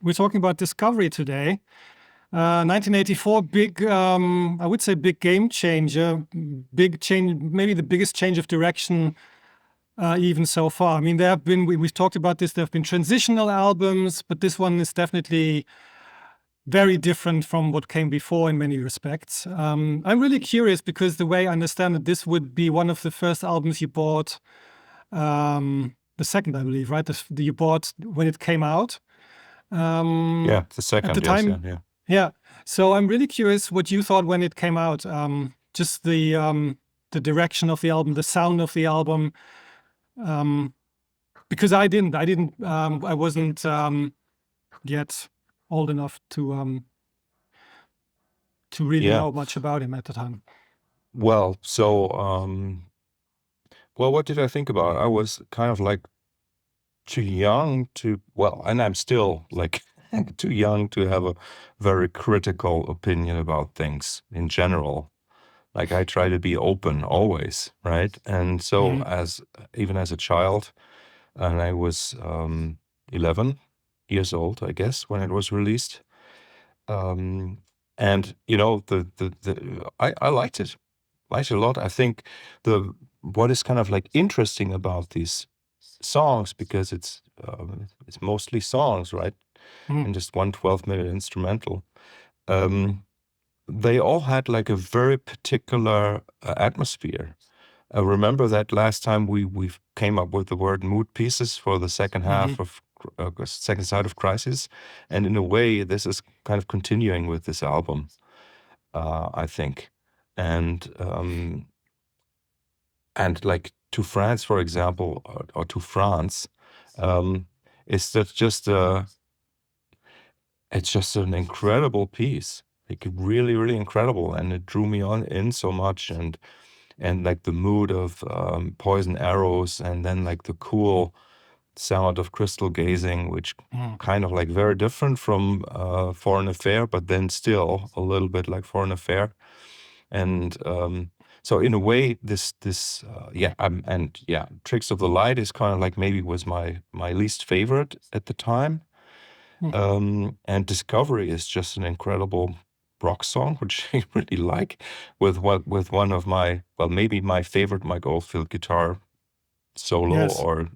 We're talking about Discovery today. 1984, big, I would say big game changer, big change, maybe the biggest change of direction even so far. I mean, there have been, we've talked about this, there have been transitional albums, but this one is definitely very different from what came before in many respects. I'm really curious because the way I understand it, this would be one of the first albums you bought, the second, I believe, right? You bought when it came out. Yeah, the At second, the yes, time, yeah. yeah. So I'm really curious what you thought when it came out. Just the direction of the album, the sound of the album. Because I wasn't yet old enough to really Yeah. know much about him at the time. Well, what did I think about it? I was kind of like too young to, well, and I'm still like too young to have a very critical opinion about things in general. Like I try to be open always, right? And so even as a child, and I was 11 years old, I guess, when it was released. And you know, I liked it a lot. I think what is kind of like interesting about these songs, because it's mostly songs, right? And just one 12-minute instrumental. They all had like a very particular atmosphere. I remember that last time we came up with the word mood pieces for the second half of second side of Crisis, and in a way, this is kind of continuing with this album, I think, and like To France, for example, or To France, is that just it's just an incredible piece, like really, really incredible, and it drew me in so much, and like the mood of Poison Arrows, and then like the cool sound of Crystal Gazing, which kind of like very different from Foreign Affair, but then still a little bit like Foreign Affair. And so in a way, this Tricks of the Light is kind of like maybe was my least favorite at the time. And Discovery is just an incredible rock song, which I really like, with one of my, well, maybe my favorite Mike Oldfield guitar solo, Yes. or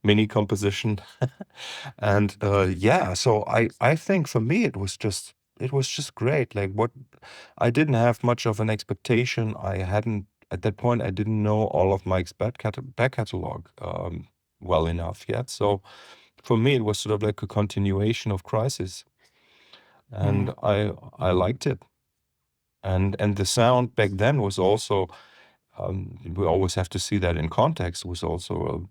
mini composition. And so I think for me it was just great. Like, what I didn't have much of an expectation. I hadn't At that point, I didn't know all of Mike's back catalog well enough yet. So for me, it was sort of like a continuation of Crisis, and I liked it. And the sound back then was also, we always have to see that in context, was also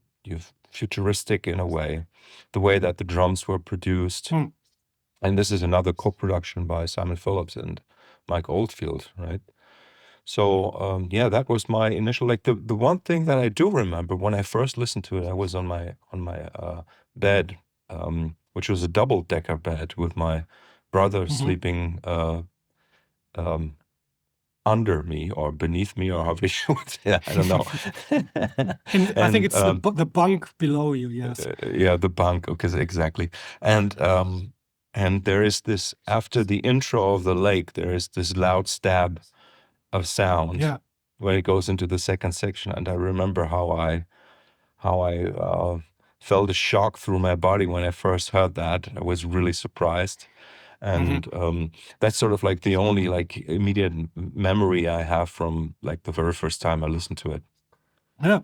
futuristic in a way, the way that the drums were produced. And this is another co-production by Simon Phillips and Mike Oldfield, right? So that was my initial, like, the one thing that I do remember when I first listened to it. I was on my bed, which was a double-decker bed with my brother sleeping under me or beneath me, or however you would say, I don't know. And I think And it's the bunk below you. Yes. yeah, the bunk. Okay, exactly. And there is this, after the intro of the lake, there is this loud stab of sound when it goes into the second section. And I remember how I felt a shock through my body when I first heard that. I was really surprised. And that's sort of like the only like immediate memory I have from like the very first time I listened to it. Yeah.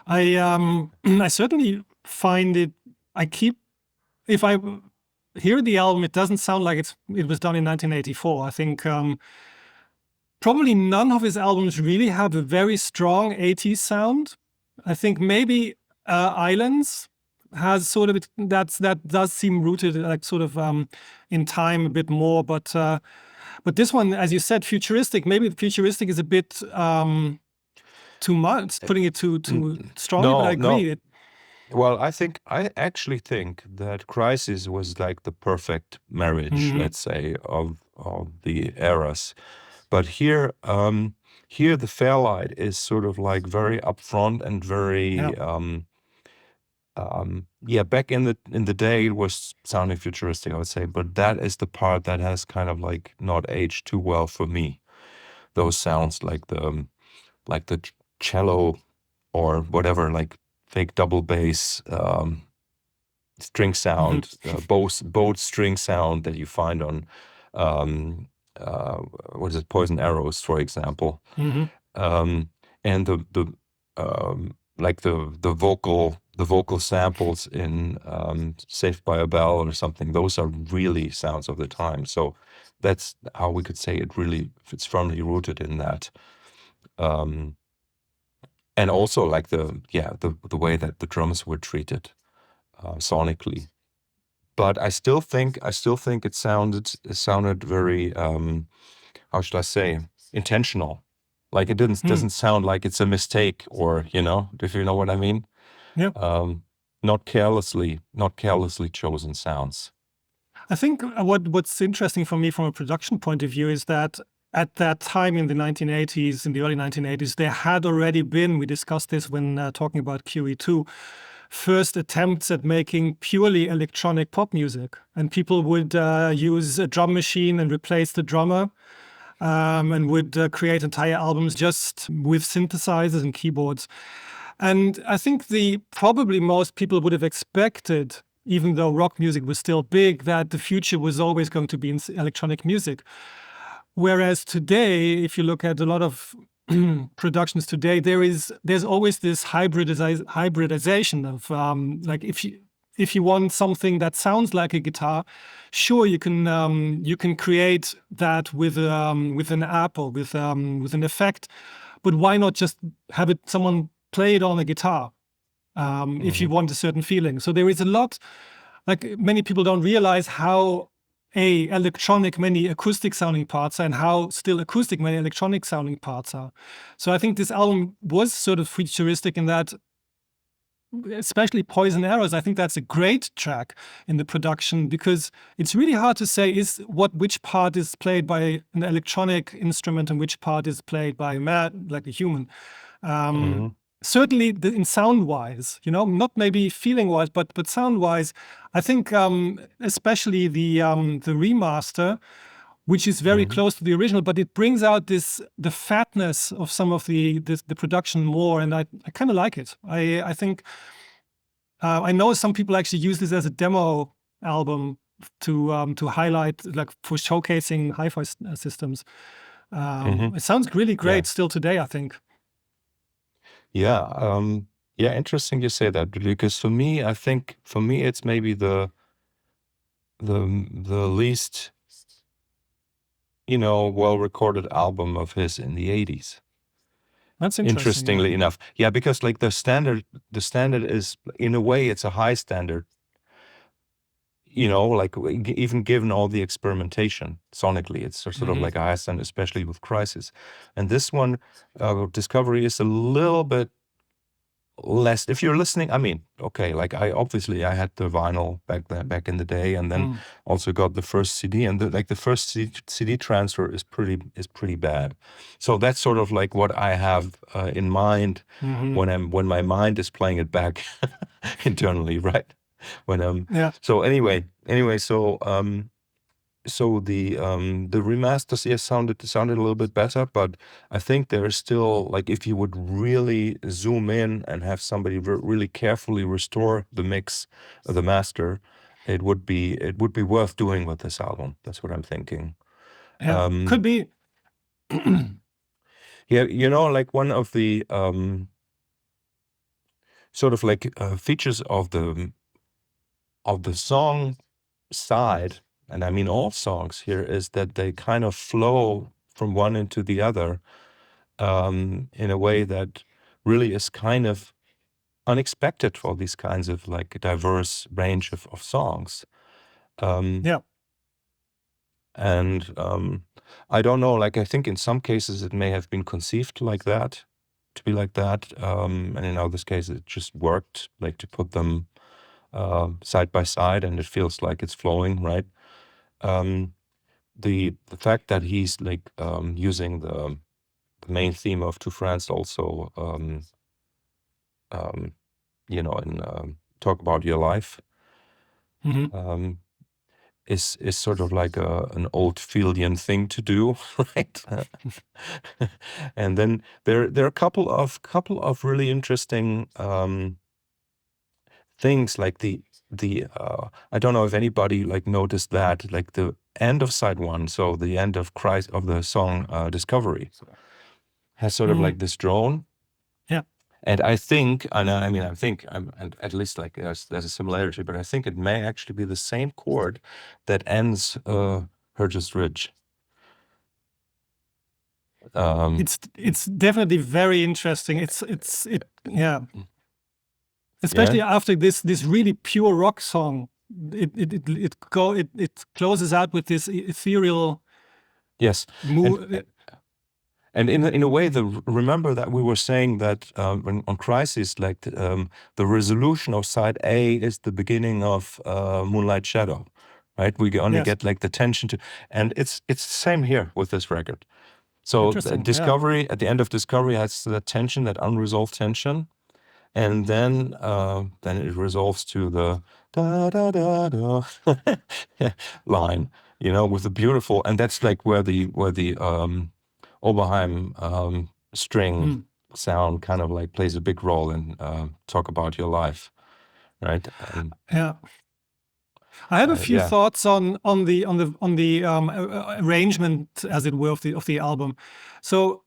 I certainly find it, if I hear the album, it doesn't sound like it was done in 1984. I think probably none of his albums really have a very strong 80s sound. I think maybe Islands has sort of that does seem rooted like sort of in time a bit more, but this one, as you said, futuristic. Maybe futuristic is a bit too much, putting it too strongly. But I agree. Well, I actually think that Crisis was like the perfect marriage, let's say, of the eras. But here the Fairlight is sort of like very upfront and very yeah, back in the day it was sounding futuristic, I would say, but that is the part that has kind of like not aged too well for me. Those sounds like the cello or whatever, like fake double bass string sound, bowed string sound that you find on what is it, Poison Arrows, for example. And like the vocal samples in Saved by a Bell or something, those are really sounds of the time. So that's how we could say it's firmly rooted in that. And also like the way that the drums were treated sonically. But I still think it sounded very how should I say, intentional. Like it doesn't sound like it's a mistake, or if you know what I mean. Yeah. Not carelessly chosen sounds. I think what's interesting for me from a production point of view is that at that time in the 1980s, in the early 1980s, there had already been, we discussed this when talking about QE2, first attempts at making purely electronic pop music. And people would use a drum machine and replace the drummer, and would create entire albums just with synthesizers and keyboards. And I think probably most people would have expected, even though rock music was still big, that the future was always going to be in electronic music. Whereas today, if you look at a lot of productions today, there's always this hybridization of like if you want something that sounds like a guitar, sure you can create that with an app or with an effect, but why not just have someone play it on a guitar if you want a certain feeling? So there is a lot, like many people don't realize how electronic many acoustic sounding parts are and how still acoustic many electronic sounding parts are. So I think this album was sort of futuristic in that, especially Poison Arrows, I think that's a great track in the production, because it's really hard to say which part is played by an electronic instrument and which part is played by like a human. Certainly in sound-wise, not maybe feeling-wise, but sound-wise, I think especially the remaster, which is very close to the original, but it brings out the fatness of some of the production more, and I kind of like it. I think I know some people actually use this as a demo album to highlight, like for showcasing hi-fi systems. It sounds really great still today, I think. Yeah, interesting you say that, because for me, it's maybe the least well-recorded album of his in the 80s. That's interesting. Interestingly enough. Yeah, because like the standard is, in a way, it's a high standard. Like even given all the experimentation sonically, it's sort of like a high standard, especially with Crisis. And this one, Discovery, is a little bit less. If you're listening, I mean, okay, like I had the vinyl back in the day, and then also got the first CD, and the first CD transfer is pretty bad. So that's sort of like what I have in mind when my mind is playing it back internally, right? So anyway, so the remasters sounded a little bit better, but I think there is still, like, if you would really zoom in and have somebody really carefully restore the mix, the master, it would be worth doing with this album. That's what I'm thinking. Yeah, could be. Yeah, like one of the sort of like features of the song side, and I mean all songs here, is that they kind of flow from one into the other in a way that really is kind of unexpected for these kinds of like diverse range of songs. Yeah. And I don't know, like I think in some cases it may have been conceived like that, to be like that, and in others cases it just worked, like to put them side by side, and it feels like it's flowing, right? The fact that he's like using the main theme of To France also, in Talk About Your Life, Mhm. is sort of like an Oldfieldian thing to do, right? And then there are a couple of really interesting things, like the I don't know if anybody like noticed that, like the end of side one, so the end of the song Discovery, has sort of like this drone. Yeah. And I think, and I think, and at least like there's a similarity, but I think it may actually be the same chord that ends Herge's Ridge. It's definitely very interesting. Yeah. Especially after this really pure rock song, it closes out with this ethereal. Yes. And in a way, remember that we were saying that on Crisis, like the resolution of side A is the beginning of Moonlight Shadow, right? We only get like the tension and it's the same here with this record. So Discovery, at the end of Discovery, has that tension, that unresolved tension, and then it resolves to the da da da da line, with the beautiful, and that's like where the Oberheim string sound kind of like plays a big role in Talk About Your Life, right? Yeah. I have a few thoughts on the arrangement, as it were, of the album. So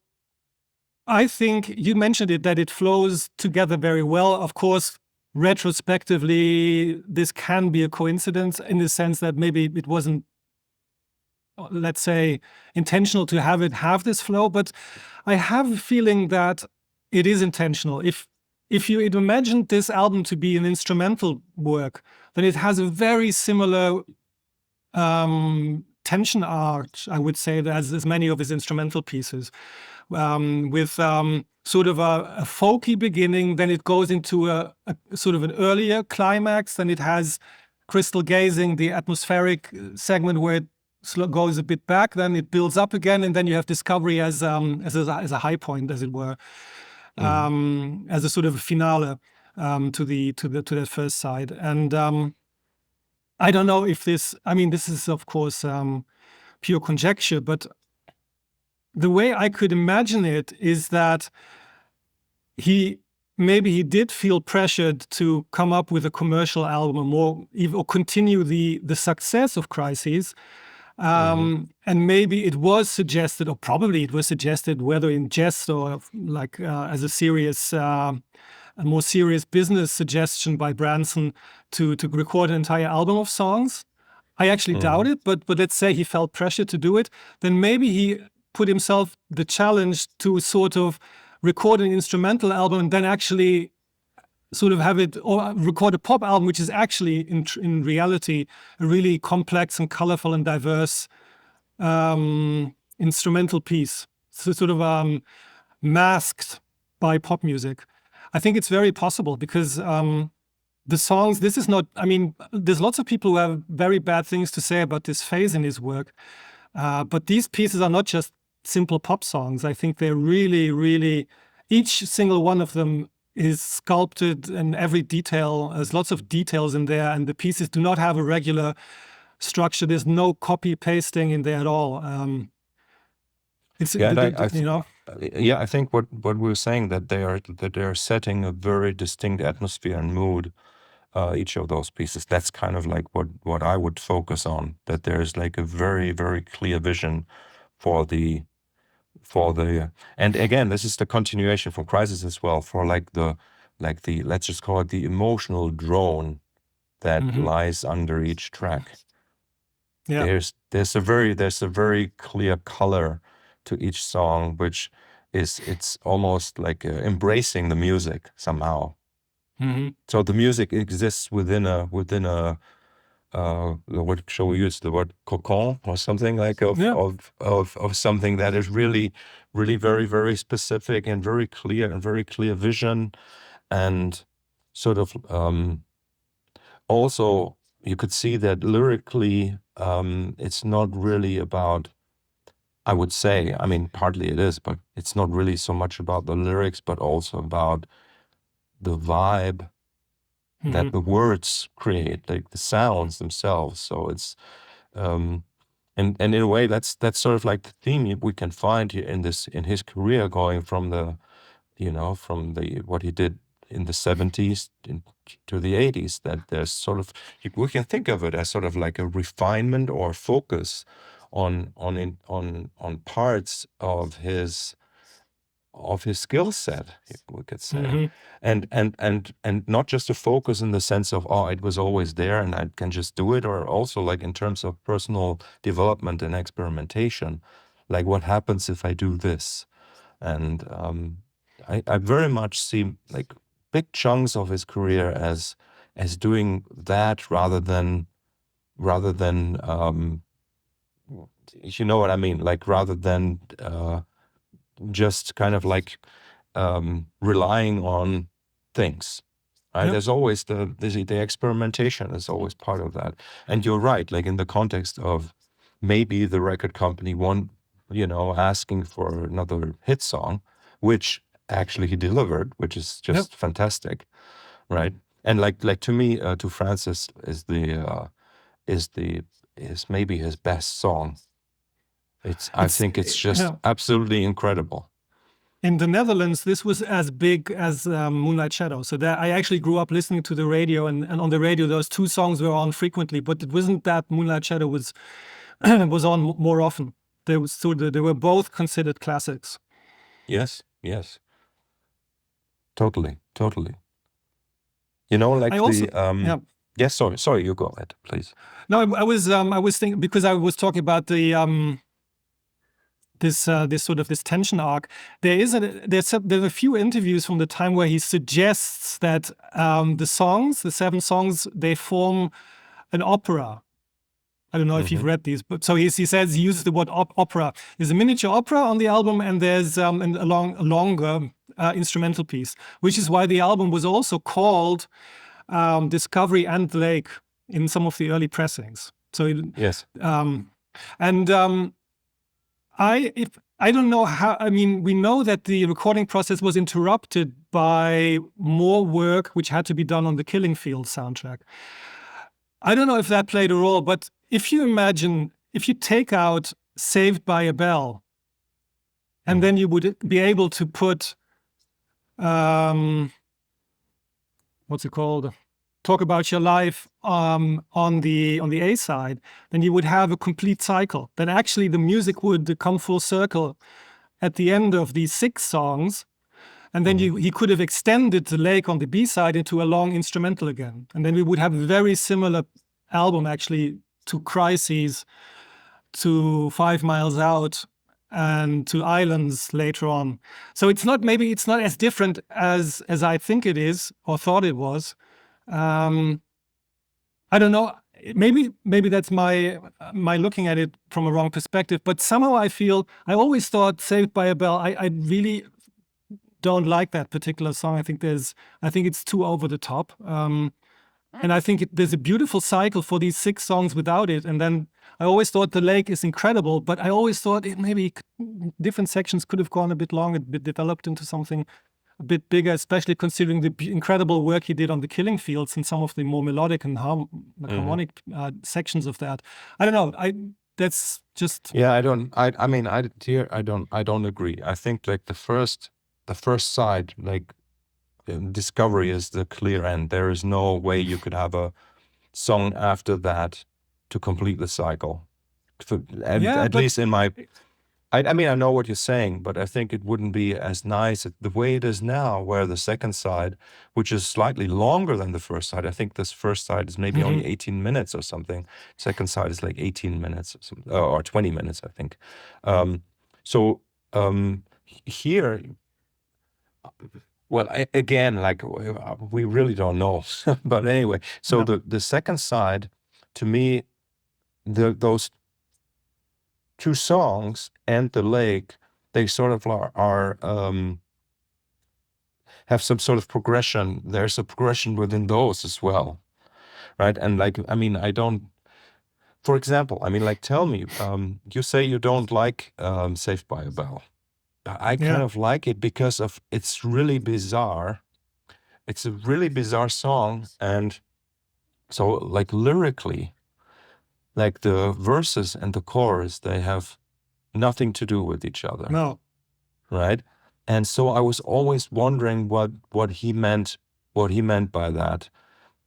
I think you mentioned it, that it flows together very well. Of course, retrospectively, this can be a coincidence in the sense that maybe it wasn't, let's say, intentional to have this flow, but I have a feeling that it is intentional. If you imagine this album to be an instrumental work, then it has a very similar tension arch, I would say, as many of his instrumental pieces, with sort of a folky beginning, then it goes into a sort of an earlier climax, then it has Crystal Gazing, the atmospheric segment where it goes a bit back, then it builds up again, and then you have Discovery as a high point, as it were, as a sort of a finale to that first side. And I don't know if this is of course pure conjecture, but the way I could imagine it is that maybe he did feel pressured to come up with a commercial album or continue the success of Crises. And maybe it was suggested, or probably it was suggested, whether in jest or like as a more serious business suggestion by Branson to record an entire album of songs. I actually doubt it, but let's say he felt pressure to do it. Then maybe he put himself the challenge to sort of record an instrumental album and then actually sort of have it, or record a pop album, which is actually in reality a really complex and colorful and diverse instrumental piece, so sort of masked by pop music. I think it's very possible because the songs, this is not, there's lots of people who have very bad things to say about this phase in his work, but these pieces are not just simple pop songs. I think they're really, really, each single one of them is sculpted, and every detail, there's lots of details in there, and the pieces do not have a regular structure. There's no copy pasting in there at all. I think what we were saying, that they are setting a very distinct atmosphere and mood. Each of those pieces, that's kind of like what I would focus on. That there's like a very, very clear vision for the, and again, this is the continuation from Crisis as well, for like the let's just call it the emotional drone that lies under each track. Yeah. There's a very clear color to each song, which it's almost like embracing the music somehow. So the music exists within a what shall we use, the word cocon or something like of something that is really, really very, very specific and very clear vision, and sort of also you could see that lyrically it's not really about, I would say, partly it is, but it's not really so much about the lyrics, but also about the vibe that the words create, like the sounds themselves. So it's and in a way that's sort of like the theme we can find here in his career, going from the what he did in the 70s to the 80s, that there's sort of, we can think of it as sort of like a refinement or focus on parts of his skill set, we could say. And not just a focus in the sense of, oh, it was always there and I can just do it, or also like in terms of personal development and experimentation, like what happens if I do this. And I very much see like big chunks of his career as doing that rather than you know what I mean, like rather than just kind of like relying on things. Right? Yep. There's always the experimentation is always part of that. And you're right, like in the context of maybe the record company asking for another hit song, which actually he delivered, which is just fantastic, right? And like to me, To Francis is maybe his best song. I think it's just absolutely incredible. In the Netherlands, this was as big as Moonlight Shadow. So I actually grew up listening to the radio, and on the radio those two songs were on frequently. But it wasn't that Moonlight Shadow was on more often. They were both considered classics. Yes. Totally. You know, like Yes, sorry, you go ahead, please. No, I was thinking, because I was talking about the this sort of this tension arc. There's a few interviews from the time where he suggests that the 7 songs, they form an opera. I don't know if you've read these, but so he says, he uses the word opera. There's a miniature opera on the album, and there's a longer instrumental piece, which is why the album was also called Discovery and Lake in some of the early pressings. So yes, I don't know how. I mean, we know that the recording process was interrupted by more work which had to be done on the Killing Field soundtrack. I don't know if that played a role, but if you take out Saved by a Bell, and then you would be able to put what's it called? Talk About Your Life on the A side, then you would have a complete cycle. Then actually the music would come full circle at the end of these 6 songs, and then he could have extended the Lake on the B side into a long instrumental again, and then we would have a very similar album actually to Crises, to 5 Miles Out, and to Islands later on. So maybe it's not as different as I think it is or thought it was. I don't know. Maybe that's my looking at it from a wrong perspective. But somehow I always thought Saved by a Bell. I really don't like that particular song. I think it's too over the top. And I think there's a beautiful cycle for these 6 songs without it. And then I always thought The Lake is incredible, but I always thought maybe different sections could have gone a bit longer, developed into something a bit bigger, especially considering the incredible work he did on the Killing Fields and some of the more melodic and harmonic sections of that. I don't know. That's just I don't agree. I think like the first side, like Discovery, is the clear end. There is no way you could have a song after that to complete the cycle. At least in my. I mean, I know what you're saying, but I think it wouldn't be as nice the way it is now, where the second side, which is slightly longer than the first side, I think this first side is maybe only 18 minutes or something. Second side is like 18 minutes or 20 minutes, I think. Here, well, again, like we really don't know. But anyway, so the second side, to me, those 2 songs and The Lake, they sort of are have some sort of progression. There's a progression within those as well, right? And like, I mean, for example, I mean, like, tell me, you say you don't like Saved by a Bell. I kind of like it because it's really bizarre it's a really bizarre song, and so like lyrically, like the verses and the chorus, they have nothing to do with each other. No. Right? And so I was always wondering what he meant by that.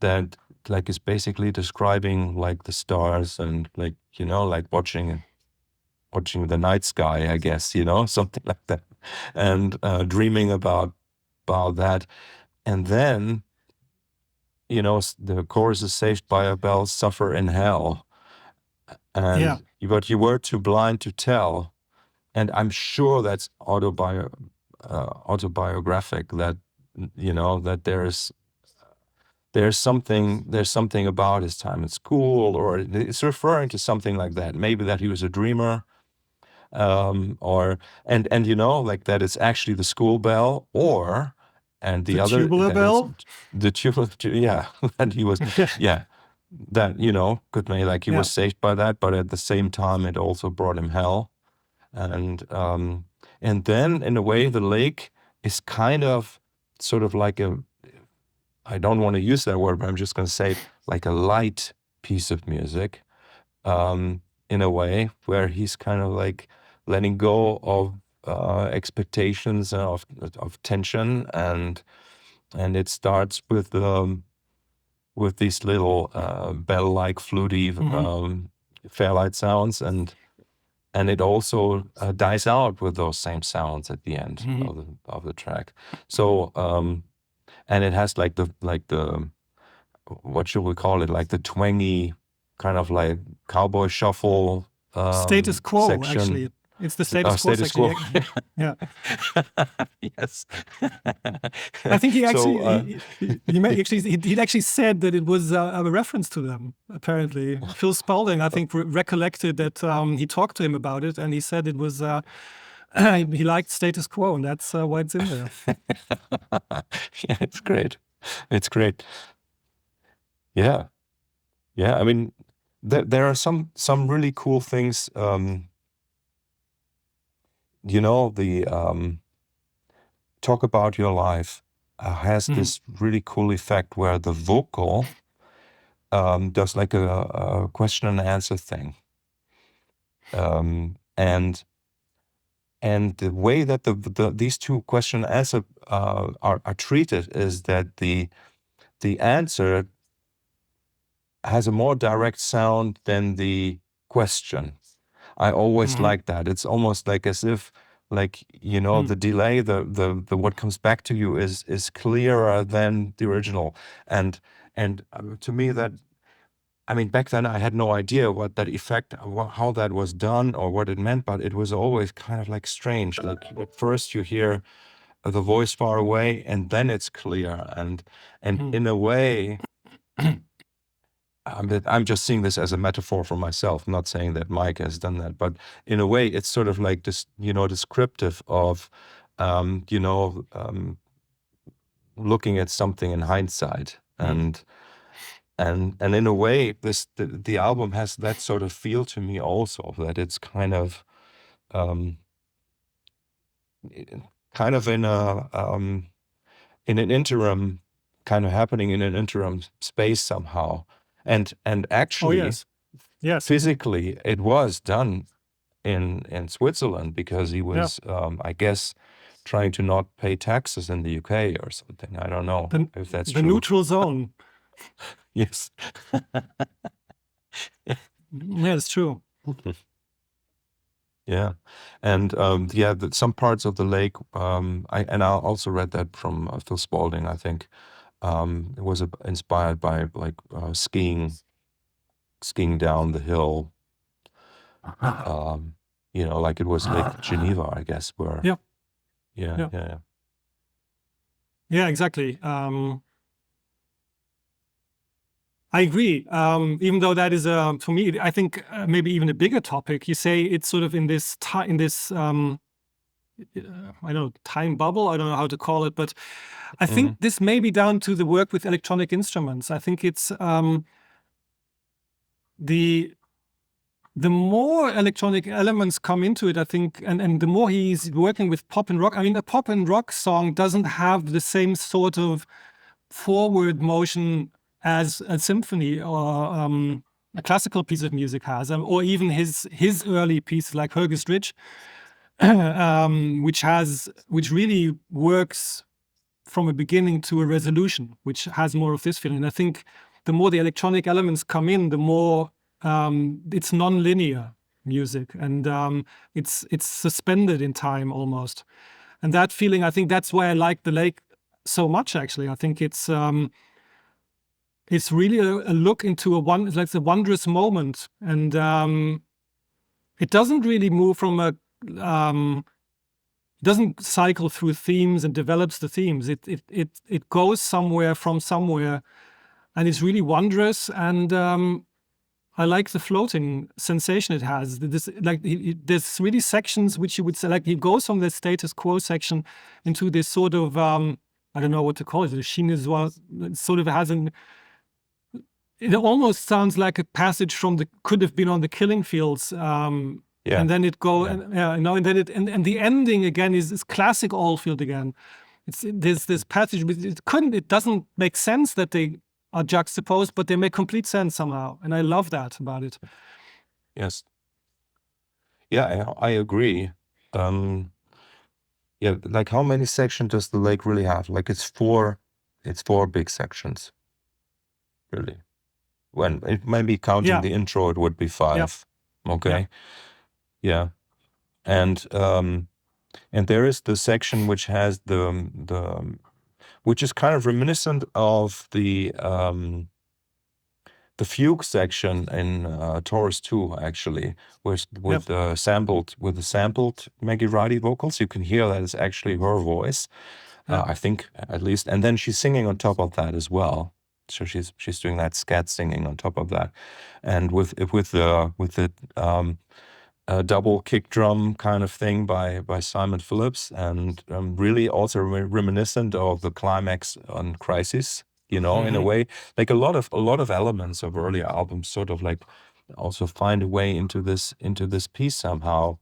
That like is basically describing like the stars and like, you know, like watching the night sky, I guess, you know, something like that. And dreaming about that. And then, you know, the chorus is saved by a bell, suffer in hell. And but you were too blind to tell. And I'm sure that's autobiographic, that, you know, that there's something about his time at school, or it's referring to something like that. Maybe that he was a dreamer, or you know, like that it's actually the school bell, or and the other tubular bell, the tubular, yeah, and he was, yeah, that, you know, could be like he was saved by that, but at the same time it also brought him hell. And then in a way the lake is kind of sort of like a, I don't want to use that word, but I'm just going to say like a light piece of music, in a way where he's kind of like letting go of expectations of tension, and it starts with these little bell-like fluty fairlight sounds, and it also dies out with those same sounds at the end of the track. So and it has like the what should we call it, like the twangy kind of like cowboy shuffle status quo section. Actually, it's the status quo section. Yeah. Yes. I think he actually he actually said that it was a reference to them. Apparently, Phil Spalding, I think, recollected that he talked to him about it, and he said it was he liked status quo, and that's why it's in there. Yeah, it's great. It's great. Yeah. I mean, there are some really cool things. You know, the Talk About Your Life has this really cool effect where the vocal does like a question and answer thing. And the way that these two question and answer are treated is that the answer has a more direct sound than the question. I always like that. It's almost like as if, like, you know, the delay, the what comes back to you is clearer than the original. And to me, that, I mean, back then I had no idea what that effect, how that was done or what it meant, but it was always kind of like strange. Like at first you hear the voice far away and then it's clear. And in a way, I'm just seeing this as a metaphor for myself, not saying that Mike has done that, but in a way it's sort of like this, you know, descriptive of, you know, looking at something in hindsight. And in a way, the album has that sort of feel to me also, that it's kind of in an interim, kind of happening in an interim space somehow. And actually, yes, physically, it was done in Switzerland because he was, I guess, trying to not pay taxes in the UK or something. I don't know if that's true. The neutral zone. Yes. Yeah, it's true. Yeah, and some parts of the lake. I also read that from Phil Spalding. I think it was inspired by like skiing down the hill. You know, like it was Lake Geneva, I guess. Where yeah, exactly. I agree. Even though that is, for me, I think maybe even a bigger topic. You say it's sort of in this I don't know, time bubble. I don't know how to call it, but I think this may be down to the work with electronic instruments. I think it's the more electronic elements come into it, I think, and the more he's working with pop and rock. I mean, a pop and rock song doesn't have the same sort of forward motion as a symphony or a classical piece of music has, or even his early pieces like Höchstritch, which really works from a beginning to a resolution, which has more of this feeling. I think the more the electronic elements come in, the more it's non-linear music, and it's suspended in time almost. And that feeling, I think that's why I like The Lake so much. Actually, I think it's really a look into like a wondrous moment, and it doesn't really move from a doesn't cycle through themes and develops the themes. It goes somewhere from somewhere, and it's really wondrous. And I like the floating sensation it has. This, like, there's really sections which you would say, like, he goes from the status quo section into this sort of I don't know what to call it. The chinois sort of has an. It almost sounds like a passage from could have been on the Killing Fields. Yeah. And then it go, Yeah. and then and the ending again is classic Oldfield again. There's this passage, but it doesn't make sense that they are juxtaposed, but they make complete sense somehow, and I love that about it. Yes. Yeah, I agree. Yeah, like how many sections does The Lake really have? Like it's four big sections, really. When it maybe counting Yeah. the intro, it would be 5. Okay. Yeah. And there is the section which has which is kind of reminiscent of the fugue section in Taurus 2, actually, with the sampled Maggie Riley vocals. You can hear that it's actually her voice, I think, at least. And then she's singing on top of that as well. So she's doing that scat singing on top of that, and with the double kick drum kind of thing by Simon Phillips, and really also reminiscent of the climax on Crisis. In a way, like a lot of elements of earlier albums sort of like also find a way into this piece somehow,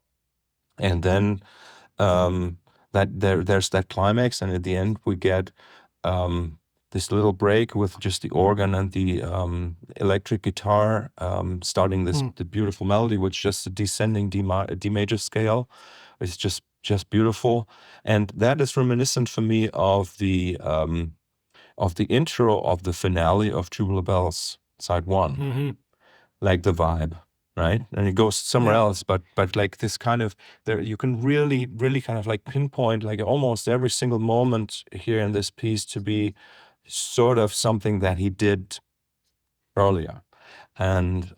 and then there's that climax, and at the end we get this little break with just the organ and the electric guitar starting the beautiful melody, which just a descending D major scale. It's just beautiful, and that is reminiscent for me of the intro of the finale of Tubular Bells, side 1, like the vibe, right? And it goes somewhere else, but like this kind of, there you can really kind of like pinpoint like almost every single moment here in this piece to be sort of something that he did earlier, and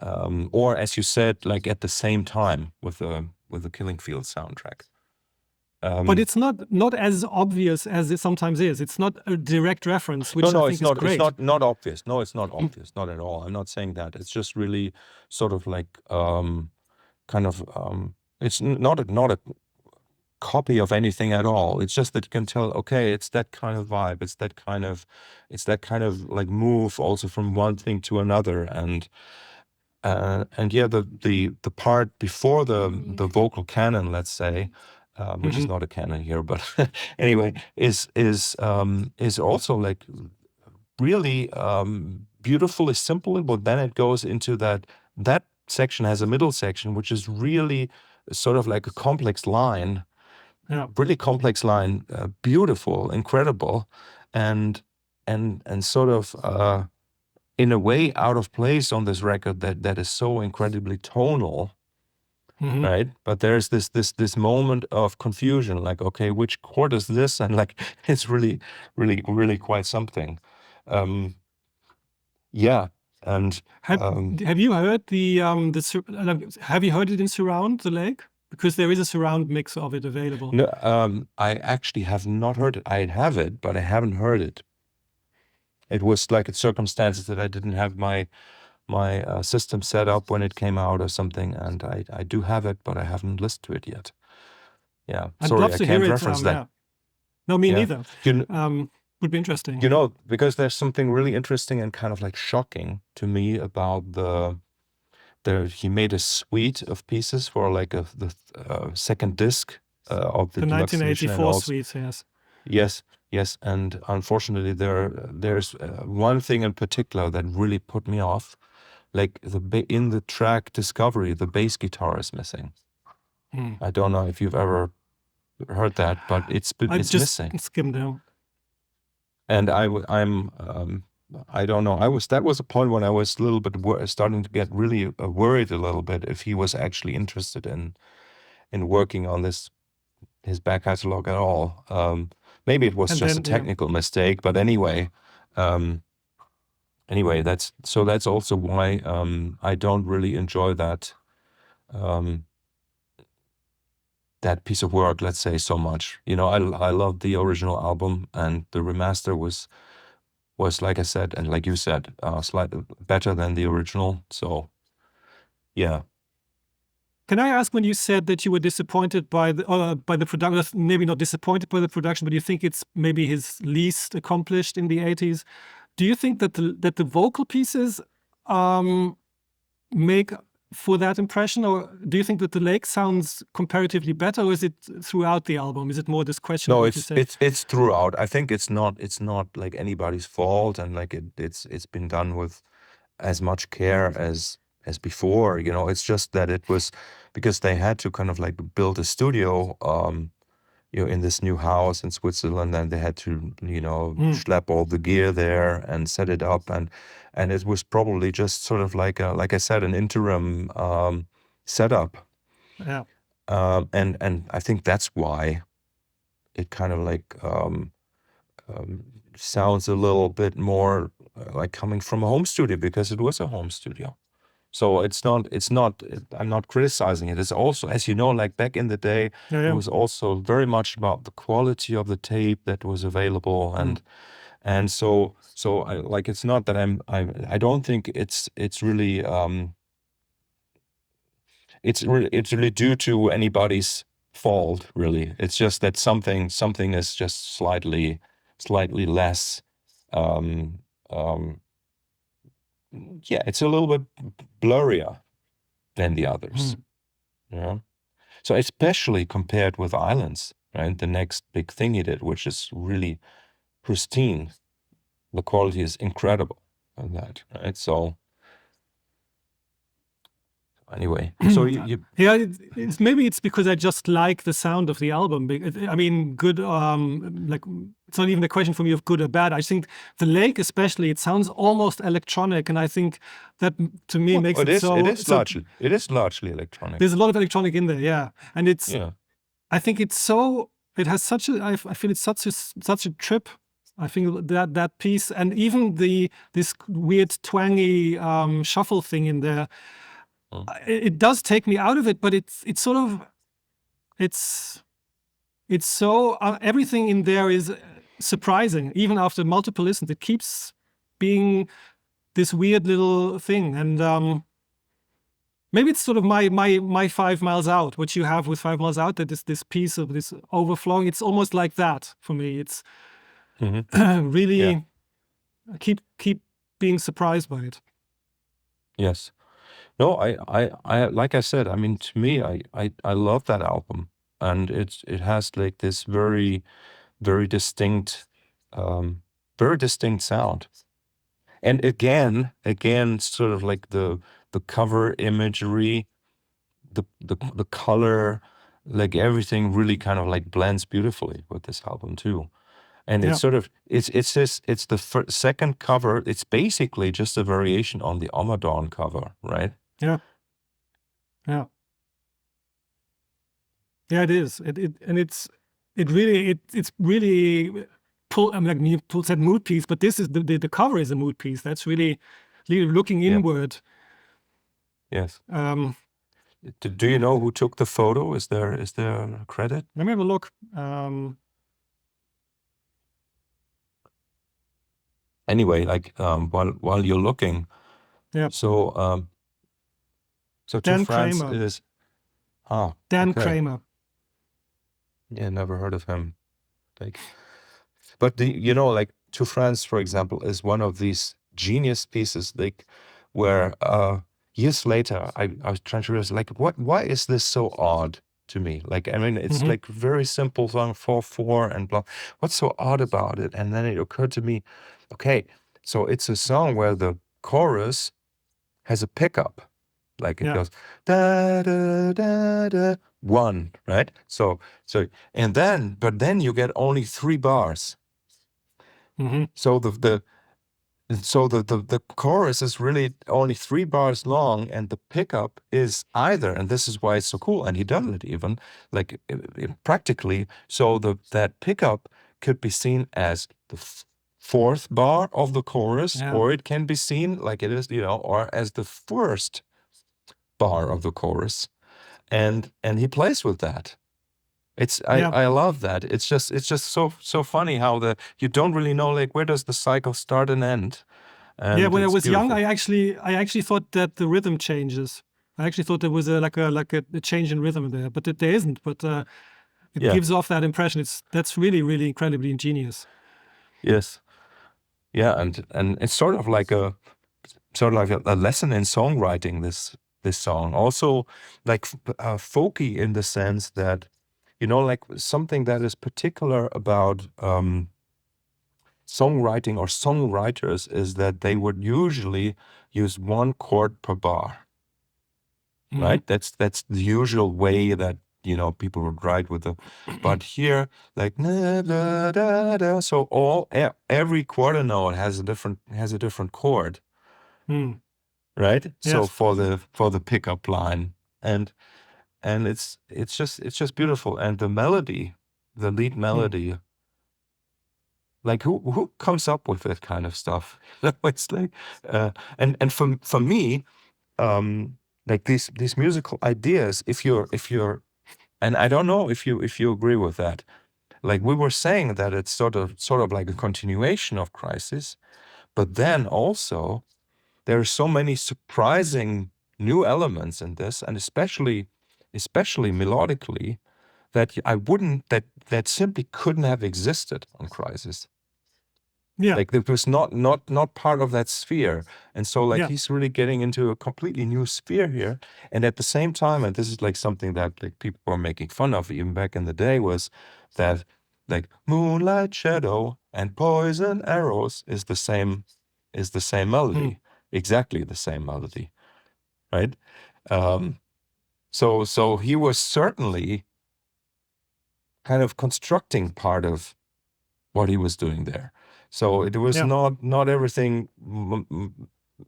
or as you said, like at the same time with the Killing Field soundtrack. But it's not as obvious as it sometimes is. It's not a direct reference, which I think is great. It's not obvious. No, it's not obvious. Not at all. I'm not saying that. It's just really sort of like kind of it's not a copy of anything at all. It's just that you can tell, okay, it's that kind of vibe. It's that kind of like move also from one thing to another, and yeah, the part before the vocal canon, let's say, which is not a canon here, but anyway, is also like really beautifully simple, but then it goes into that section has a middle section, which is really sort of like a complex line, really complex line, beautiful, incredible, and sort of in a way out of place on this record that is so incredibly tonal. Right, but there's this moment of confusion, like, okay, which chord is this? And like, it's really quite something. Yeah, and have you heard have you heard it in surround, The Lake? Because there is a surround mix of it available. No, I actually have not heard it. I have it, but I haven't heard it. It was like circumstances that I didn't have my system set up when it came out or something, and I do have it, but I haven't listened to it yet. Yeah, sorry, I can't reference that. Yeah. No, me neither. Would be interesting. Because there's something really interesting and kind of like shocking to me about he made a suite of pieces for like the second disc of the 1984 suite, yes. Yes, Yes, and unfortunately, there's one thing in particular that really put me off. Like in the track Discovery, the bass guitar is missing. I don't know if you've ever heard that, but it's just missing. skimmed down. And I don't know. That was a point when I was a little bit starting to get really worried a little bit if he was actually interested in working on his back catalog at all. Maybe it was just a technical mistake, but anyway, that's also why I don't really enjoy that that piece of work, let's say, so much. You know, I love the original album, and the remaster was like I said, and like you said, slightly better than the original. So, yeah. Can I ask, when you said that you were disappointed by the production, maybe not disappointed by the production, but you think it's maybe his least accomplished in the 80s? Do you think that the vocal pieces make for that impression, or do you think that the Lake sounds comparatively better, or is it throughout the album? Is it more this question? No, it's throughout. I think it's not like anybody's fault, and like it's been done with as much care as before. You know, it's just that it was because they had to kind of like build a studio, you know, in this new house in Switzerland, and they had to, you know, schlep all the gear there and set it up, and it was probably just sort of like I said, an interim setup. Yeah. And I think that's why it kind of like sounds a little bit more like coming from a home studio, because it was a home studio. So it's not, I'm not criticizing it. It's also, as you know, like back in the day, it was also very much about the quality of the tape that was available. And so I, like, it's not that I don't think it's really, it's really due to anybody's fault, really. It's just that something is just slightly less, yeah, it's a little bit blurrier than the others. Yeah. So especially compared with Islands, right? The next big thing he did, which is really pristine. The quality is incredible on that, right? So anyway, so you yeah, maybe it's because I just like the sound of the album. I mean, good, like, it's not even a question for me of good or bad. I think the Lake, especially, it sounds almost electronic, and I think that, to me, makes it so. It is largely electronic. There's a lot of electronic in there, yeah, and it's. Yeah. I think it's so. It has such a. I feel it's such a trip. I think that piece, and even this weird twangy shuffle thing in there. It does take me out of it, but it's sort of, it's so, everything in there is surprising. Even after multiple listens, it keeps being this weird little thing. And maybe it's sort of my 5 Miles Out, which you have with 5 Miles Out, that is this piece of this overflowing. It's almost like that for me. It's really keep being surprised by it. Yes. No, I like I said, I mean, to me, I love that album, and it has like this very, very distinct sound. And again, sort of like the cover imagery, the color, like everything really kind of like blends beautifully with this album too. And it's sort of, it's the second cover. It's basically just a variation on the Omadon cover, right? Yeah. Yeah. Yeah, it is. It's really pull. I mean, like, Paul said mood piece, but this is the cover is a mood piece. That's really looking inward. Yes. Do you know who took the photo? Is there a credit? Let me have a look. Anyway, like, while you're looking, so Dan To France Kramer. is Dan Kramer. Yeah, never heard of him. Like, but you know, like, To France, for example, is one of these genius pieces, like, where years later I was trying to realize, like, why is this so odd? to me. Like, I mean, it's Mhm. like very simple song, 4/4 and blah. What's so odd about it? And then it occurred to me, okay, so it's a song where the chorus has a pickup. Like it Yeah. goes da da da da 1, right? So and then, but then you get only 3 bars. Mhm. So the chorus is really only 3 bars long, and the pickup is either, and this is why it's so cool, and he does it even, like practically, so that pickup could be seen as the 4th bar of the chorus, Yeah. or it can be seen like it is, or as the first bar of the chorus, and he plays with that. Yeah. I love that. It's just so funny how you don't really know, like, where does the cycle start and end. Yeah, And when I it's was young, beautiful. I actually thought that the rhythm changes. I actually thought there was a change in rhythm there, but there isn't. But it Yeah. gives off that impression. That's really incredibly ingenious. Yes. Yeah, and it's sort of like a lesson in songwriting. This song also, like, folky in the sense that, like, something that is particular about songwriting or songwriters is that they would usually use 1 chord per bar. Mhm. Right? That's the usual way that, people would write with but here, like, na, da, da, da, so every quarter note has a different chord, Mm. right? So Yes. for the pickup line, and it's just beautiful. And the melody, the lead Mm. melody, like, who comes up with that kind of stuff? It's like, and for me, like, these musical ideas, if you're, and I don't know if you agree with that. Like, we were saying that it's sort of like a continuation of Crisis, but then also there are so many surprising new elements in this, and especially melodically, that I wouldn't that simply couldn't have existed on Crisis. Yeah. Like, it was not part of that sphere. And so, like, Yeah. he's really getting into a completely new sphere here. And at the same time, and this is like something that, like, people were making fun of even back in the day, was that, like, Moonlight Shadow and Poison Arrows is the same melody. Mm. Exactly the same melody. Right? So he was certainly kind of constructing part of what he was doing there. So it was Yeah. not everything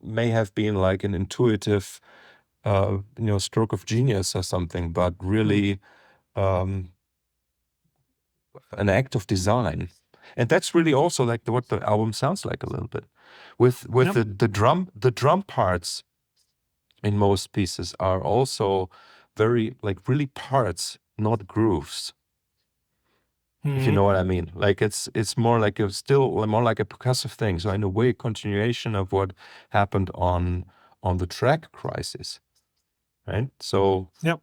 may have been like an intuitive, stroke of genius or something, but Mm. really an act of design. And that's really also like what the album sounds like a little bit, with Yep. the drum parts in most pieces are also very, like, really parts, not grooves. If you Mhm. know what I mean. Like, it's more like still more like a percussive thing. So in a way, a continuation of what happened on the track Crisis, right? So, Yep.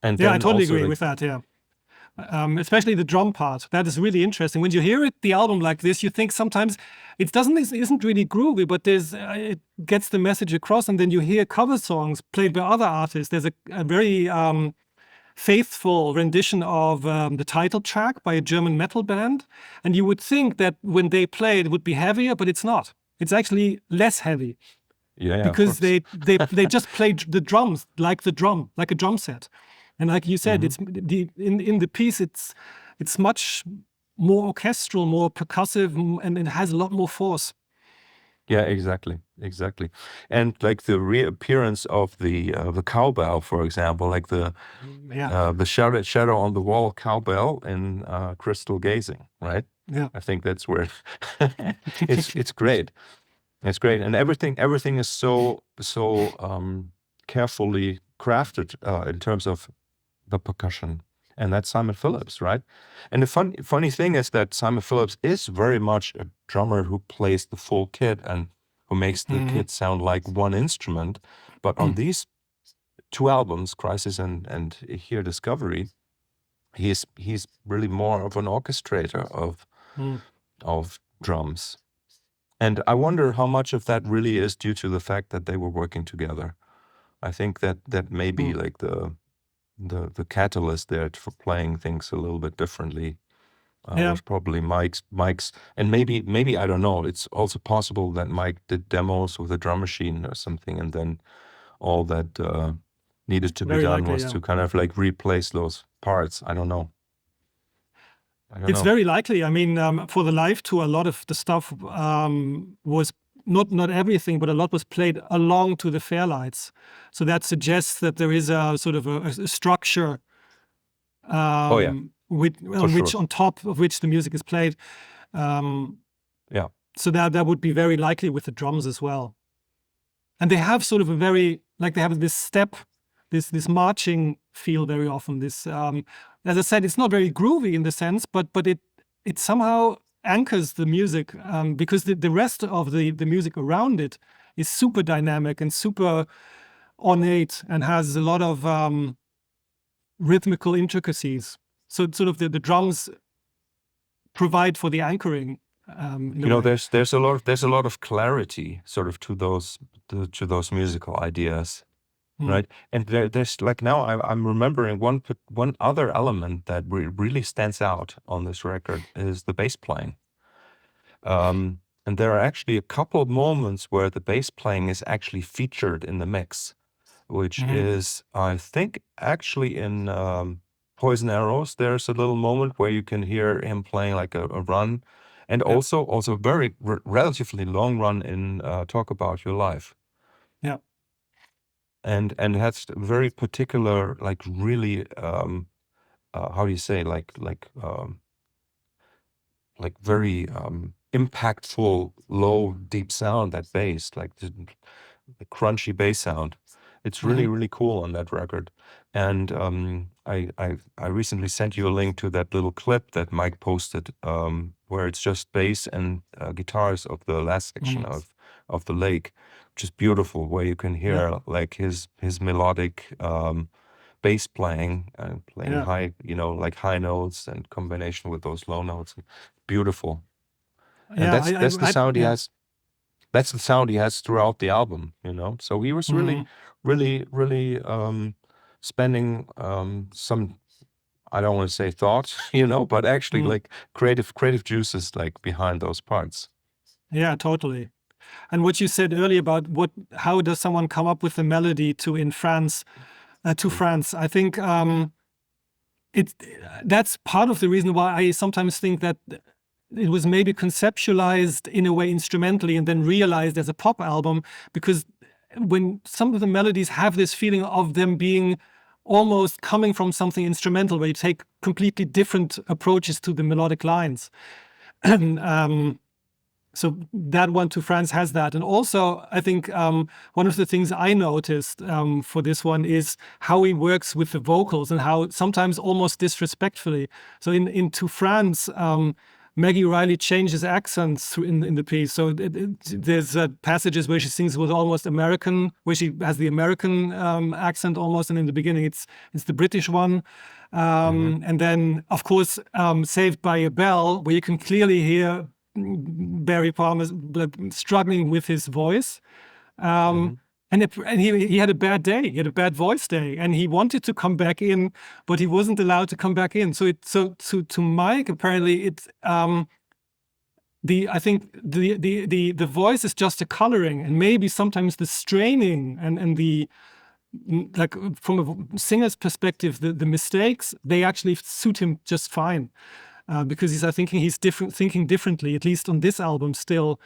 and Yeah, I then totally also, agree like, with that. Yeah. Especially the drum part. That is really interesting. When you hear the album like this, you think sometimes it isn't really groovy, but it gets the message across. And then you hear cover songs played by other artists. There's a very faithful rendition of the title track by a German metal band, and you would think that when they play it would be heavier, but it's not. It's actually less heavy yeah, of because course. they just play the drums like a drum set. And like you said, it's in the piece, it's much more orchestral, more percussive, and it has a lot more force. Yeah, exactly. And, like, the reappearance of the cowbell, for example, like Yeah. the shadow on the wall cowbell in Crystal Gazing, right? Yeah. I think that's where it's great. It's great, and everything is so carefully crafted in terms of the percussion, and that's Simon Phillips, right? And the funny thing is that Simon Phillips is very much a drummer who plays the full kit and who makes the Mhm. kit sound like one instrument. But on these 2 albums, Crisis and here Discovery, he's really more of an orchestrator Mm. of drums. And I wonder how much of that really is due to the fact that they were working together. I think that may be Mm. like the catalyst there for playing things a little bit differently Yeah, was probably Mike's, and maybe I don't know. It's also possible that Mike did demos with a drum machine or something, and then all that needed to be very done likely. was Yeah, to kind of like replace those parts. I don't know. it's very likely. I mean, for the live tour, a lot of the stuff was not everything, but a lot was played along to the Fairlights. So that suggests that there is a sort of a structure Oh yeah, for which sure. on top of which the music is played. Um, Yeah. so that would be very likely with the drums as well. And they have sort of a very, like they have this step, this marching feel very often. This, as I said, it's not very groovy in the sense, but it somehow anchors the music because the rest of the music around it is super dynamic and super ornate and has a lot of rhythmical intricacies. So sort of the drums provide for the anchoring. You know, there's a lot of clarity sort of to those musical ideas, right? And there's like now I'm remembering one other element that really stands out on this record is the bass playing. And there are actually a couple of moments where the bass playing is actually featured in the mix, which is, I think, actually in Poison Arrows. There's a little moment where you can hear him playing like a run, and also very relatively long run in Talk About Your Life. Yeah. And it has very particular, like really, how do you say, like very impactful, low, deep sound, that bass, like the crunchy bass sound. It's really, really cool on that record. And I recently sent you a link to that little clip that Mike posted, where it's just bass and guitars of the last section of the lake, which is beautiful, where you can hear like his melodic bass playing and playing high, like high notes and combination with those low notes. Beautiful. And that's the sound he has. That's the sound he has throughout the album, So he was really, really, really spending some, I don't want to say thought, but actually like creative juices like behind those parts. Yeah, totally. And what you said earlier about how does someone come up with a melody to France? I think that's part of the reason why I sometimes think that it was maybe conceptualized in a way instrumentally and then realized as a pop album, because when some of the melodies have this feeling of them being almost coming from something instrumental, where you take completely different approaches to the melodic lines. And so that one, To France, has that. And also, I think one of the things I noticed for this one is how he works with the vocals, and how sometimes almost disrespectfully. So in To France, Maggie Riley changes accents in the piece. So there's passages where she sings with almost American, where she has the American accent almost, and in the beginning it's the British one. And then, of course, Saved by a Bell, where you can clearly hear Barry Palmer struggling with his voice. And he had a bad day. He had a bad voice day, and he wanted to come back in, but he wasn't allowed to come back in. So to Mike, apparently, it's I think the voice is just a coloring, and maybe sometimes the straining and the, like, from a singer's perspective, the mistakes, they actually suit him just fine, because he's thinking differently, at least on this album still,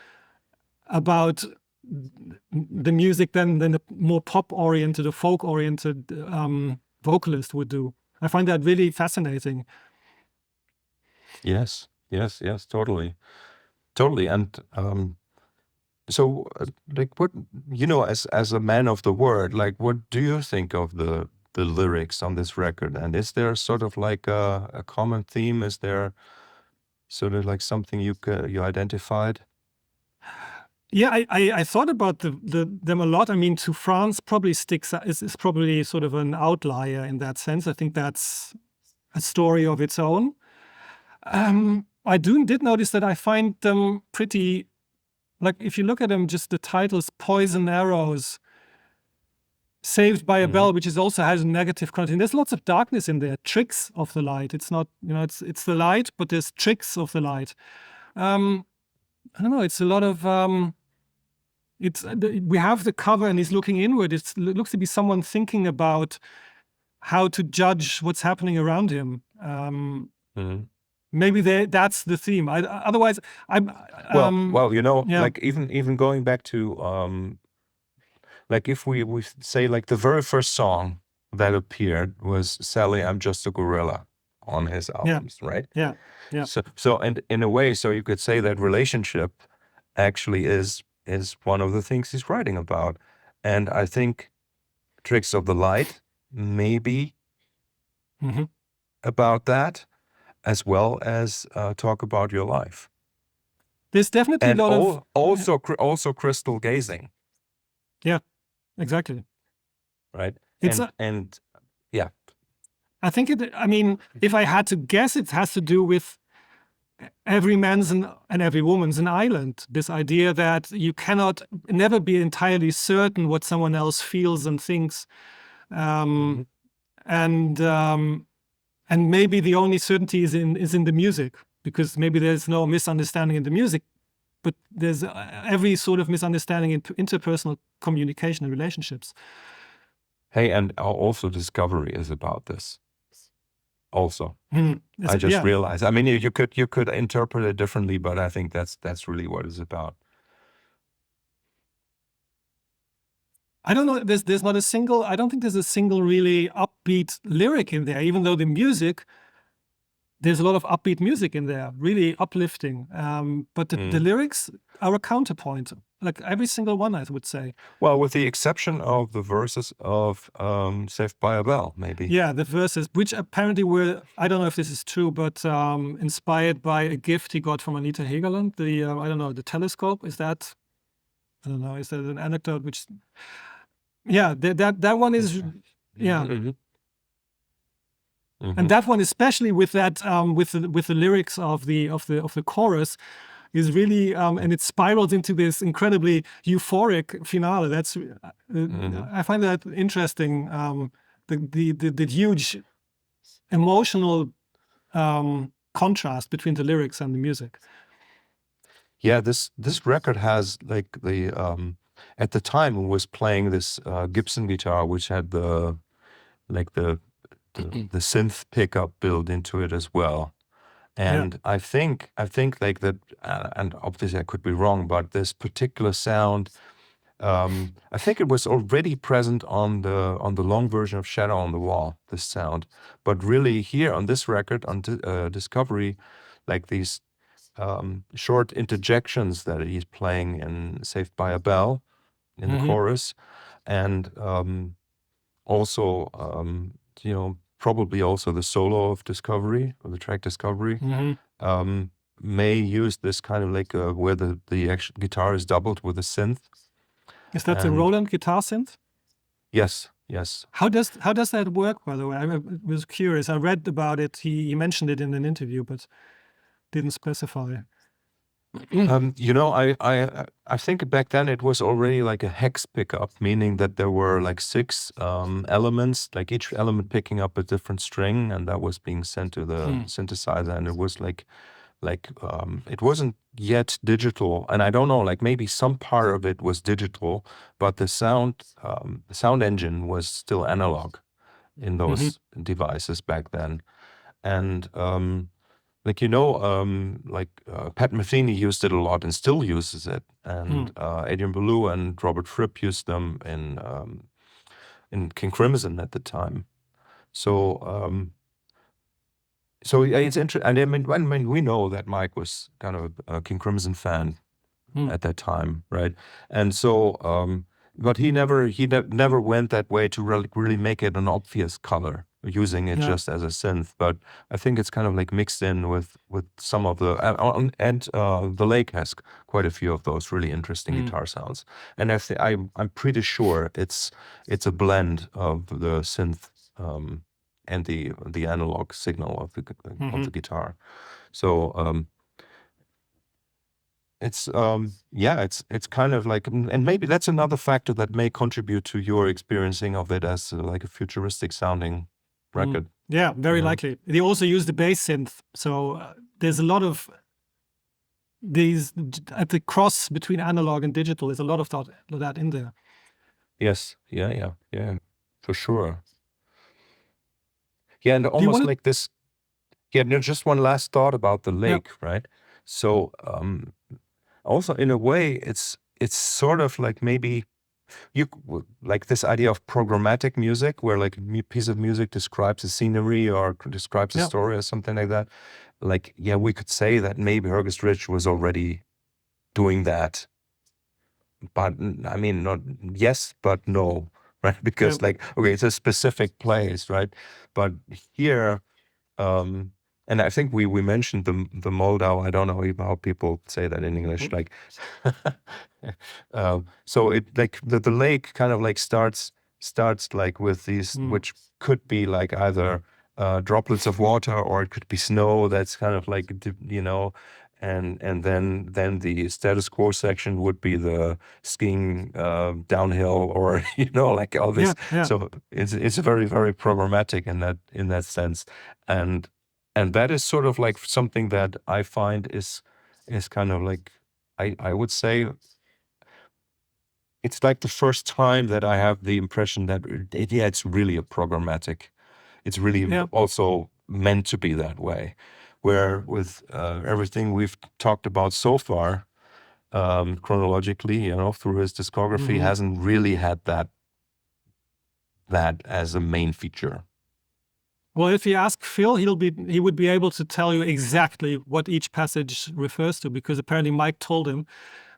about the music than a more pop-oriented or folk-oriented vocalist would do. I find that really fascinating. Yes, totally. And so, like, what, as a man of the word, like, what do you think of the lyrics on this record? And is there sort of like a common theme? Is there sort of like something you identified? Yeah, I thought about them a lot. I mean, To France probably is probably sort of an outlier in that sense. I think that's a story of its own. I did notice that I find them pretty, like, if you look at them, just the titles, Poison Arrows, Saved by a Bell, which is also has a negative content. There's lots of darkness in there, tricks of the light. It's not, it's the light, but there's tricks of the light. I don't know. It's a lot of. We have the cover, and he's looking inward. It looks to be someone thinking about how to judge what's happening around him. Maybe that's the theme. Otherwise, I'm. Well, Yeah. like even going back to like if we say like the very first song that appeared was Sally, I'm Just a Gorilla on his albums, right? Yeah. So and in a way, so you could say that relationship actually is one of the things he's writing about. And I think Tricks of the Light maybe about that, as well as Talk About Your Life. There's definitely And a lot of also Crystal Gazing. Yeah, exactly. Right. It's and yeah. I think if I had to guess, it has to do with every man's and every woman's an island. This idea that you cannot never be entirely certain what someone else feels and thinks. And maybe the only certainty is in the music, because maybe there's no misunderstanding in the music, but there's every sort of misunderstanding in interpersonal communication and relationships. Hey, and also Discovery is about this. Also, I just realized. I mean, you could interpret it differently, but I think that's really what it's about. I don't know. There's not a single. I don't think there's a single really upbeat lyric in there, even though the music. There's a lot of upbeat music in there, really uplifting. But the lyrics are a counterpoint, like every single one, I would say. Well, with the exception of the verses of Saved by a Bell, maybe. Yeah, the verses, which apparently were, I don't know if this is true, but inspired by a gift he got from Anita Hegeland. I don't know, the telescope. Is that, I don't know, is that an anecdote which, yeah, that one is, yeah. And that one, especially with that, with the lyrics of the chorus, is really, and it spirals into this incredibly euphoric finale. That's, I find that interesting. The huge emotional contrast between the lyrics and the music. Yeah, this record has like the at the time it was playing this Gibson guitar, which had the synth pickup built into it as well. And I think like that, and obviously I could be wrong, but this particular sound, I think it was already present on the long version of Shadow on the Wall, this sound. But really here on this record, on Discovery, like these short interjections that he's playing in Saved by a Bell in the chorus, and also probably also the solo of Discovery, or the track Discovery, may use this kind of like where the actual guitar is doubled with a synth. Is that the Roland guitar synth? Yes. How does that work, by the way? I was curious. I read about it. He mentioned it in an interview, but didn't specify. I think back then it was already like a hex pickup, meaning that there were like 6 elements, like each element picking up a different string, and that was being sent to the synthesizer, and it was like it wasn't yet digital, and I don't know, like maybe some part of it was digital, but the sound engine was still analog in those devices back then, and Pat Metheny used it a lot and still uses it, and Adrian Belew and Robert Fripp used them in King Crimson at the time. So it's interesting. And I mean, we know that Mike was kind of a King Crimson fan at that time, right? And so, but he never went that way to really make it an obvious color, using it just as a synth. But I think it's kind of like mixed in with some of the the Lake has quite a few of those really interesting guitar sounds. And I'm pretty sure it's a blend of the synth and the analog signal of the guitar. So it's kind of like, and maybe that's another factor that may contribute to your experiencing of it as like a futuristic sounding record. Yeah, very you know? likely. They also use the bass synth, so there's a lot of these at the cross between analog and digital. There's a lot of that in there. Yes, yeah, for sure. Yeah, and almost like this. Yeah, no, just one last thought about the lake, right? So also in a way, it's sort of like maybe like this idea of programmatic music, where like a piece of music describes a scenery or describes a story or something like that. Like, yeah, we could say that maybe Hergest Ridge was already doing that. But I mean, not yes, but no, right? Because like, okay, it's a specific place, right? But here, and I think we mentioned the Moldau. I don't know even how people say that in English. Like, so it like the lake kind of like starts like with these, which could be like either droplets of water or it could be snow. That's kind of like, you know, and then the status quo section would be the skiing downhill, or you know, like all this. So it's very, very programmatic in that sense, and that is sort of like something that I find is kind of like, I would say it's like the first time that I have the impression that it's really a programmatic. It's really also meant to be that way. Where with everything we've talked about so far, chronologically, you know, through his discography, hasn't really had that as a main feature. Well, if you ask Phil, he would be able to tell you exactly what each passage refers to, because apparently Mike told him.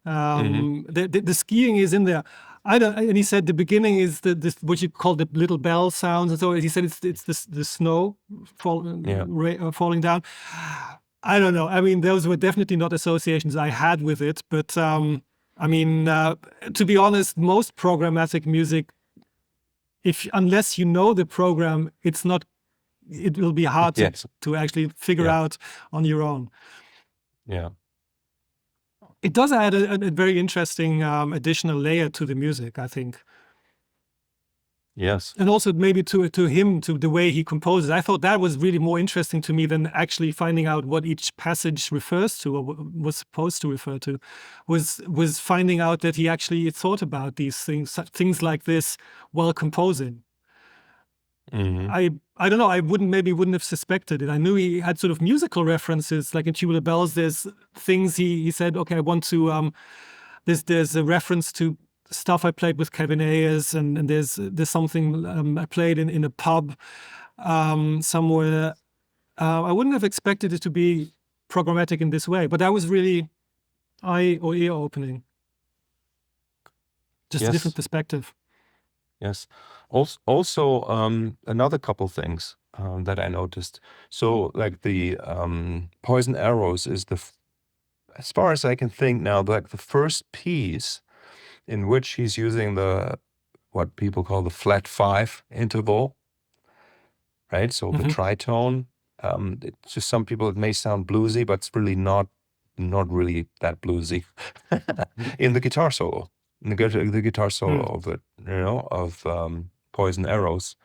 The skiing is in there. And he said the beginning is this what you call the little bell sounds, and so he said it's the snow falling down. I don't know. I mean, those were definitely not associations I had with it, but I mean, to be honest, most programmatic music, unless you know the program, it will be hard to actually figure out on your own. Yeah. It does add a very interesting additional layer to the music, I think. Yes. And also maybe to him, to the way he composes. I thought that was really more interesting to me than actually finding out what each passage refers to or was supposed to refer to, was finding out that he actually thought about these things like this while composing. I don't know, I wouldn't have suspected it. I knew he had sort of musical references, like in Tubular Bells, there's things he said, okay, I want to, there's a reference to stuff I played with Kevin Ayers, and there's something I played in a pub somewhere. I wouldn't have expected it to be programmatic in this way, but that was really eye or ear opening. Just a different perspective. Yes. Also, another couple things that I noticed. So, like the Poison Arrows is as far as I can think now, like the first piece in which he's using what people call the flat 5 interval, right? So the tritone. To some people it may sound bluesy, but it's really not really that bluesy in the guitar solo. The guitar solo of it, you know, of Poison Arrows,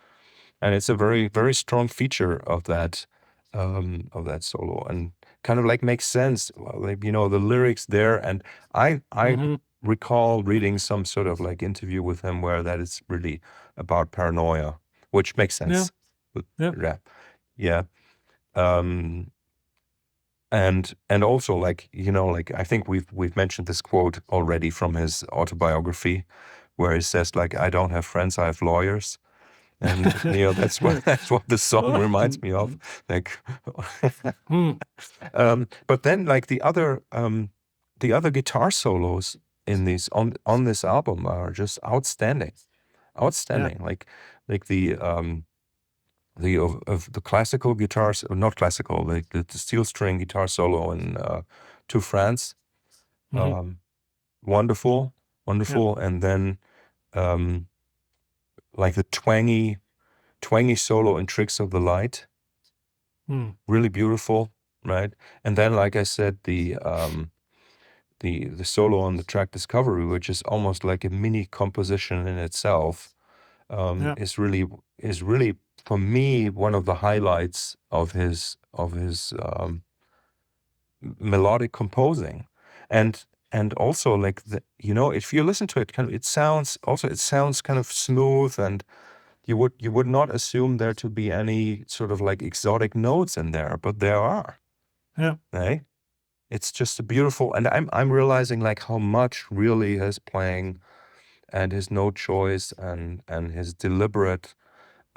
and it's a very, very strong feature of that solo, and kind of like makes sense, like, you know, the lyrics there. And I recall reading some sort of like interview with him where that is really about paranoia, which makes sense. Yeah. And also, like, you know, like I think we've mentioned this quote already from his autobiography, where he says, like, I don't have friends, I have lawyers. And you know, that's what the song reminds me of. Like, but then like the other guitar solos in these on this album are just outstanding. Like the classical guitars, not classical, like the steel string guitar solo in To France, wonderful, and then like the twangy solo in Tricks of the Light, really beautiful, right? And then, like I said, the the solo on the track Discovery, which is almost like a mini composition in itself, Yeah. is really for me one of the highlights of his melodic composing, and also like if you listen to it, it sounds kind of smooth, and you would not assume there to be any sort of like exotic notes in there, but there are. Yeah. Right? It's just a beautiful, and I'm realizing like how much really his playing and his note choice and his deliberate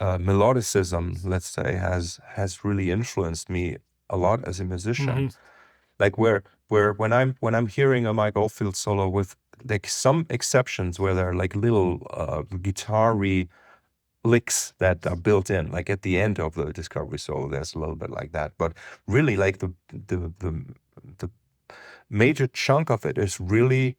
melodicism, let's say, has really influenced me a lot as a musician. Like where when I'm hearing a Mike Oldfield solo, with like some exceptions where there are like little guitar-y licks that are built in, like at the end of the Discovery solo, there's a little bit like that, but really like the major chunk of it is really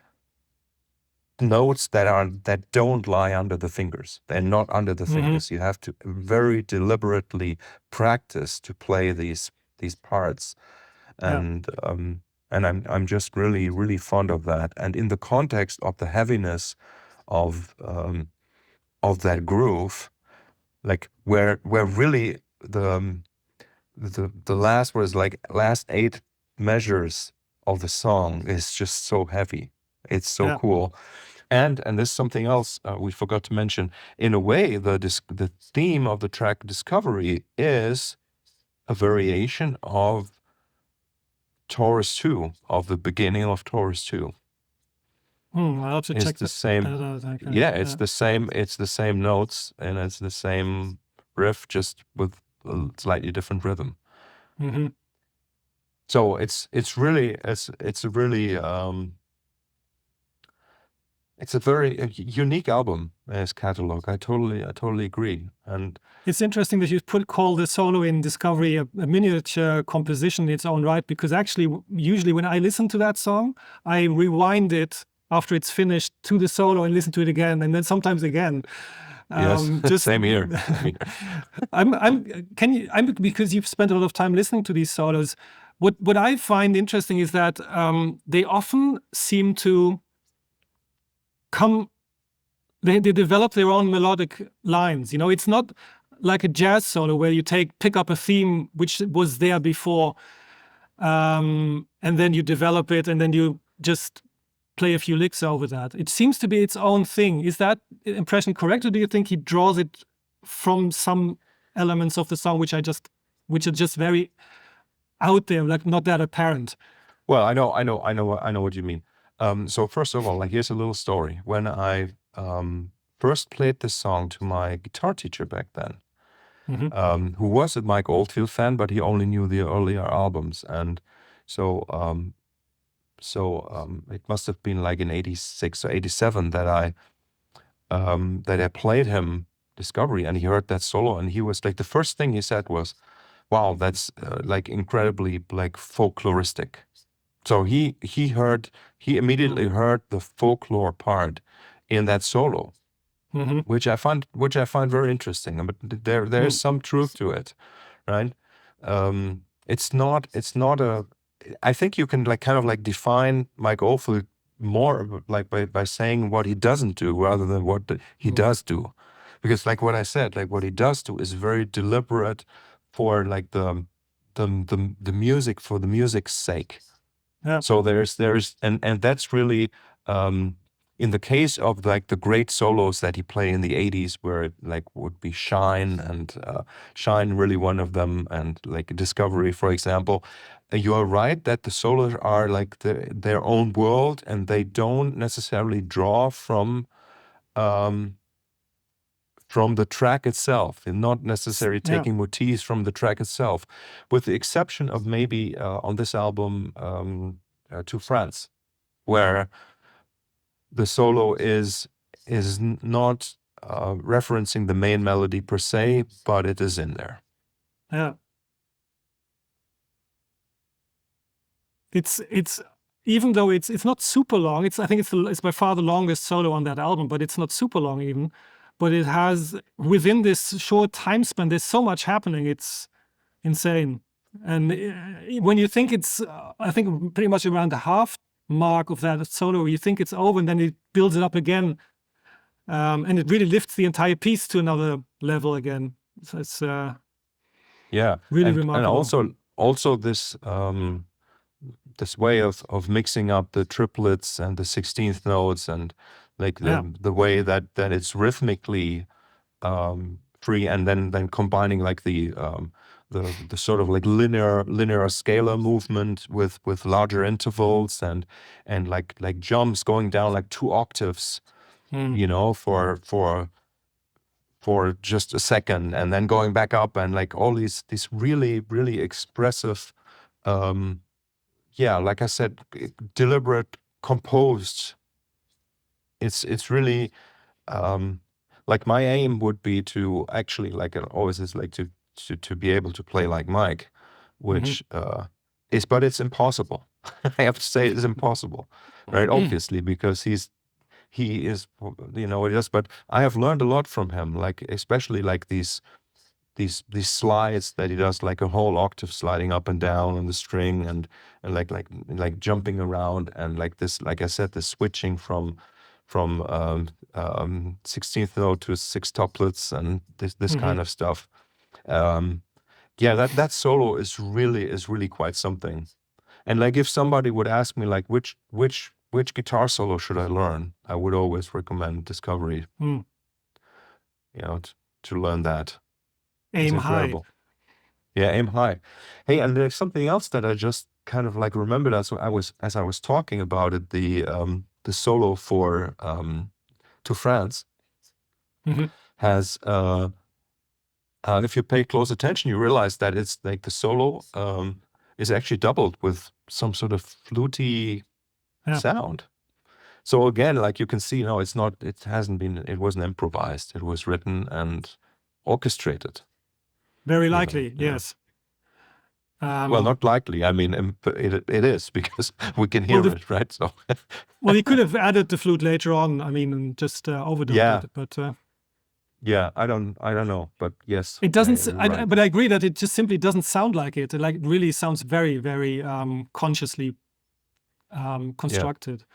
notes that don't lie under the fingers. They're not under the fingers. You have to very deliberately practice to play these parts, and I'm just really fond of that. And in the context of the heaviness of that groove, like where really the last 8 measures of the song is just so heavy. It's so cool. And there's something else we forgot to mention. In a way, the theme of the track Discovery is a variation of Taurus 2, of the beginning of Taurus 2. I'll have to check the same. that out. It's the same. It's the same notes, and it's the same riff, just with a slightly different rhythm. So it's a very unique album, his catalog. I totally agree. And it's interesting that you call the solo in Discovery a miniature composition in its own right, because actually usually when I listen to that song, I rewind it after it's finished to the solo and listen to it again, and then sometimes again. Yes, same here. Because you've spent a lot of time listening to these solos, what I find interesting is that they often seem to they develop their own melodic lines. It's not like a jazz solo where you pick up a theme which was there before, and then you develop it, and then you just play a few licks over that. It seems to be its own thing. Is that impression correct, or do you think he draws it from some elements of the song which are just very out there, like not that apparent? Well, I know what you mean. So first of all, like, here's a little story. When I first played this song to my guitar teacher back then, who was a Mike Oldfield fan, but he only knew the earlier albums, and so it must have been like in '86 or '87 that I played him Discovery, and he heard that solo, and he was like, the first thing he said was, "Wow, that's like incredibly like folkloristic." So he immediately heard the folklore part in that solo, which I find very interesting. But there is some truth to it, right? It's not a. I think you can like kind of like define Mike Oldfield more like by saying what he doesn't do rather than what he does do, because like what I said, like what he does do is very deliberate for like the music, for the music's sake. Yeah. So there's and that's really in the case of like the great solos that he played in the '80s, where it like would be Shine, and Shine really one of them, and like Discovery, for example. You are right that the solos are like their own world, and they don't necessarily draw from the track itself, and not necessarily taking motifs from the track itself, with the exception of maybe on this album, To France, where the solo is not referencing the main melody per se, but it is in there. Yeah. It's even though it's not super long. I think it's by far the longest solo on that album, but it's not super long even. But it has, within this short time span, there's so much happening. It's insane. And when you think it's, I think pretty much around the half mark of that solo. You think it's over, and then it builds it up again, and it really lifts the entire piece to another level again. So it's Yeah, really and remarkable. also this this way of mixing up the triplets and the 16th notes, and like the way that it's rhythmically free, and then combining like the sort of like linear scalar movement with larger intervals, and like jumps going down like 2 octaves, you know, for just a second, and then going back up, and like all these really expressive, yeah, like I said, deliberate, composed. It's really like my aim would be to actually, like it always is, like to be able to play like Mike, which but it's impossible. I have to say it's impossible, right? Obviously, because he is, you know, it is. But I have learned a lot from him, like especially like these slides that he does, like a whole octave sliding up and down on the string, and like jumping around, and like this, like I said, the switching from 16th note to 6 tuplets, and this kind of stuff. Yeah, that solo is really quite something. And like if somebody would ask me like which guitar solo should I learn, I would always recommend Discovery. You know, to learn that. Aim high. Yeah, aim high. Hey, and there's something else that I just kind of like remembered as I was talking about it, the solo for To France has if you pay close attention, you realize that it's like the solo is actually doubled with some sort of fluty sound. So again, like you can see, no, it wasn't improvised. It was written and orchestrated. Very likely, yes. Well, not likely. I mean, it is, because we can hear it, right? So. Well, he could have added the flute later on. I mean, and just overdubbed it, but. Yeah, I don't know, but yes. It doesn't. But I agree that it just simply doesn't sound like it. It like really sounds very, very consciously constructed.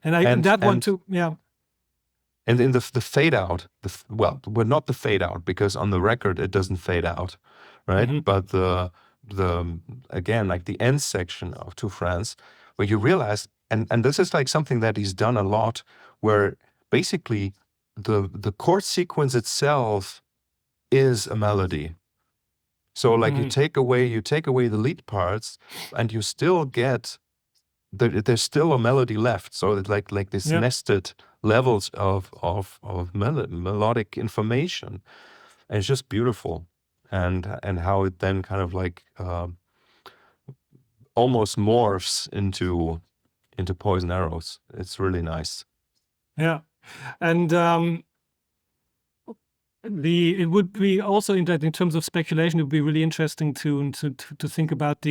And that one too, yeah. And in the fade out, well, not the fade out, because on the record it doesn't fade out, right? But the again, like the end section of To France, where you realize, and this is like something that he's done a lot, where basically the chord sequence itself is a melody. So like you take away the lead parts, and you still get there's still a melody left. So it's like this nested levels of melodic information, and it's just beautiful, and how it then kind of like almost morphs into Poison Arrows. It's really nice. Yeah, and it would be also in terms of speculation. It would be really interesting to think about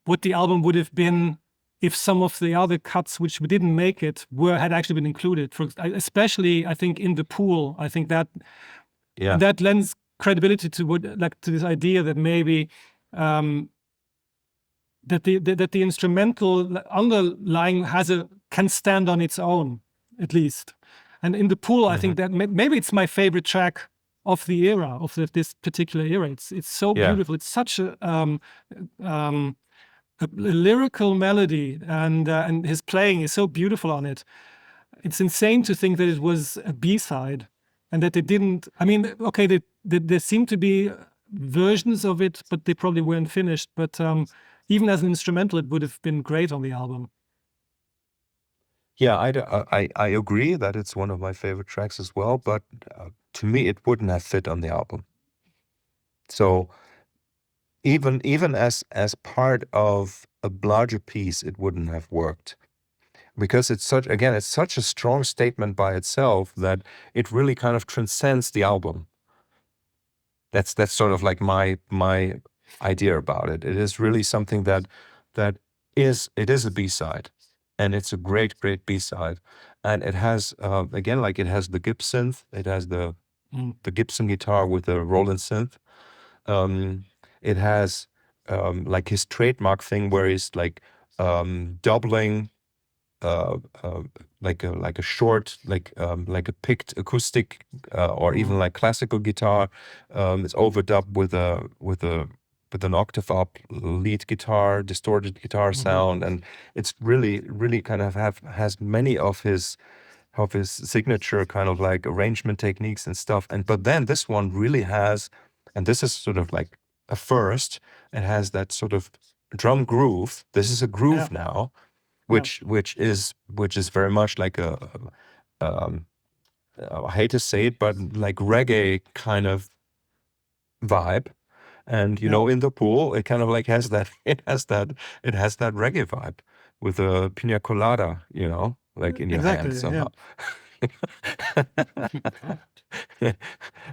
what the album would have been if some of the other cuts which we didn't make it had actually been included. Especially, I think, in The Pool. I think that that lends credibility to to this idea that maybe that the instrumental underlying can stand on its own, at least. And in The Pool, I think that maybe it's my favorite track of the era, of this particular era. It's so beautiful. It's such a lyrical melody, and his playing is so beautiful on it. It's insane to think that it was a B-side, and that they didn't. I mean, okay, there seem to be versions of it, but they probably weren't finished. But even as an instrumental, it would have been great on the album. Yeah, I agree that it's one of my favorite tracks as well, but to me, it wouldn't have fit on the album. So even as part of a larger piece, it wouldn't have worked, because it's such a strong statement by itself that it really kind of transcends the album. That's sort of like my idea about it. It is really something that is a B-side, and it's a great B-side, and it has again, like it has the Gibson synth, it has the Gibson guitar with the Roland synth. It has like his trademark thing where he's like doubling like a short, like a picked acoustic or even like classical guitar. It's overdubbed with an octave up lead guitar, distorted guitar sound, and it's really kind of has many of his signature kind of like arrangement techniques and stuff. But then this one really has, and this is sort of like a first, it has that sort of drum groove. This is a groove now, which is very much like I hate to say it, but like reggae kind of vibe. And in the pool, it kind of like has that reggae vibe with a pina colada, like in your hand somehow.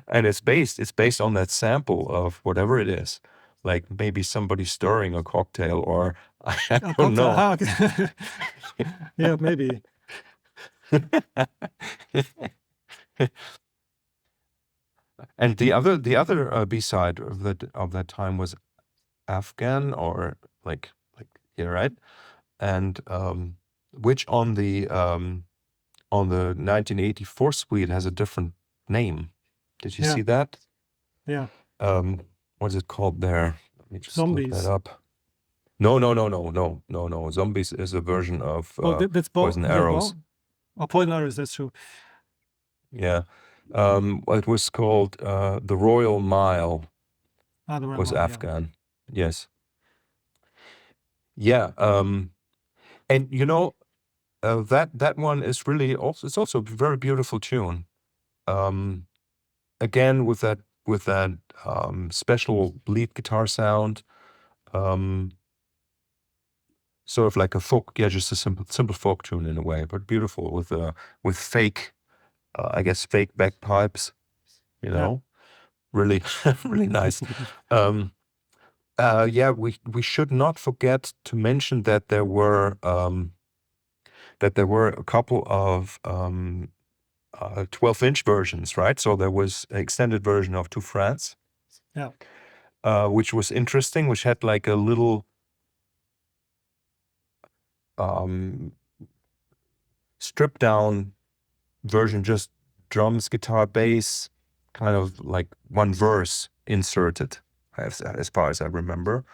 And it's based on that sample of whatever it is, like maybe somebody stirring a cocktail, or I don't know. Yeah, maybe. And the other B-side of that time was Afghan, or like yeah, right? And which on the 1984 suite has a different name. Did you see that? Yeah. What's it called there? Let me just Zombies. look that up. No. Zombies is a version of that's Poison Arrows. Poison Arrows, that's true. Yeah. It was called The Royal Mile. The Royal was Mile, Afghan. Yes. Yeah. And that one is really also, it's also a very beautiful tune. Again with that special lead guitar sound. Sort of like a folk, just a simple folk tune in a way, but beautiful with fake, I guess fake bagpipes, really, really nice. We should not forget to mention that there were a couple of 12-inch versions, right? So there was an extended version of Two Frets, which was interesting, which had like a little stripped down version, just drums, guitar, bass, kind of like one verse inserted, as far as I remember.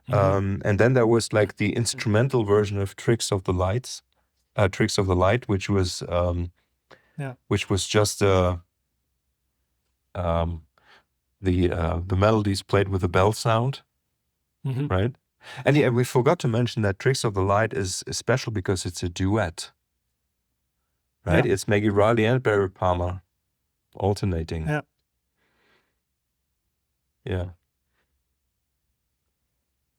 And then there was like the instrumental version of Tricks of the Light, which was just the melodies played with a bell sound, right? And yeah, we forgot to mention that Tricks of the Light is special because it's a duet, right? It's Maggie Riley and Barry Palmer alternating. Yeah.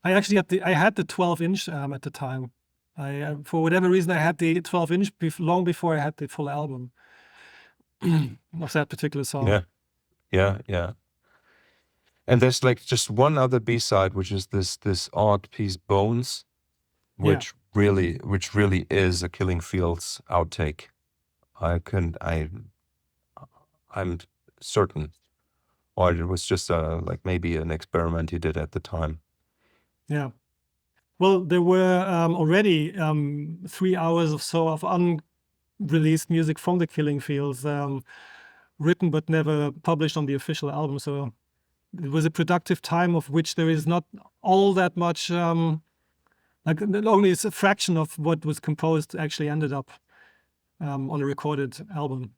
I actually had the 12-inch at the time. I for whatever reason I had the 12-inch long before I had the full album of that particular song. Yeah. And there's like just one other B-side, which is this odd piece, Bones, which really is a Killing Fields outtake. I'm certain, or it was just like maybe an experiment he did at the time. Yeah. Well, there were already 3 hours or so of unreleased music from the Killing Fields, written but never published on the official album. So it was a productive time of which there is not all that much, like only a fraction of what was composed actually ended up on a recorded album.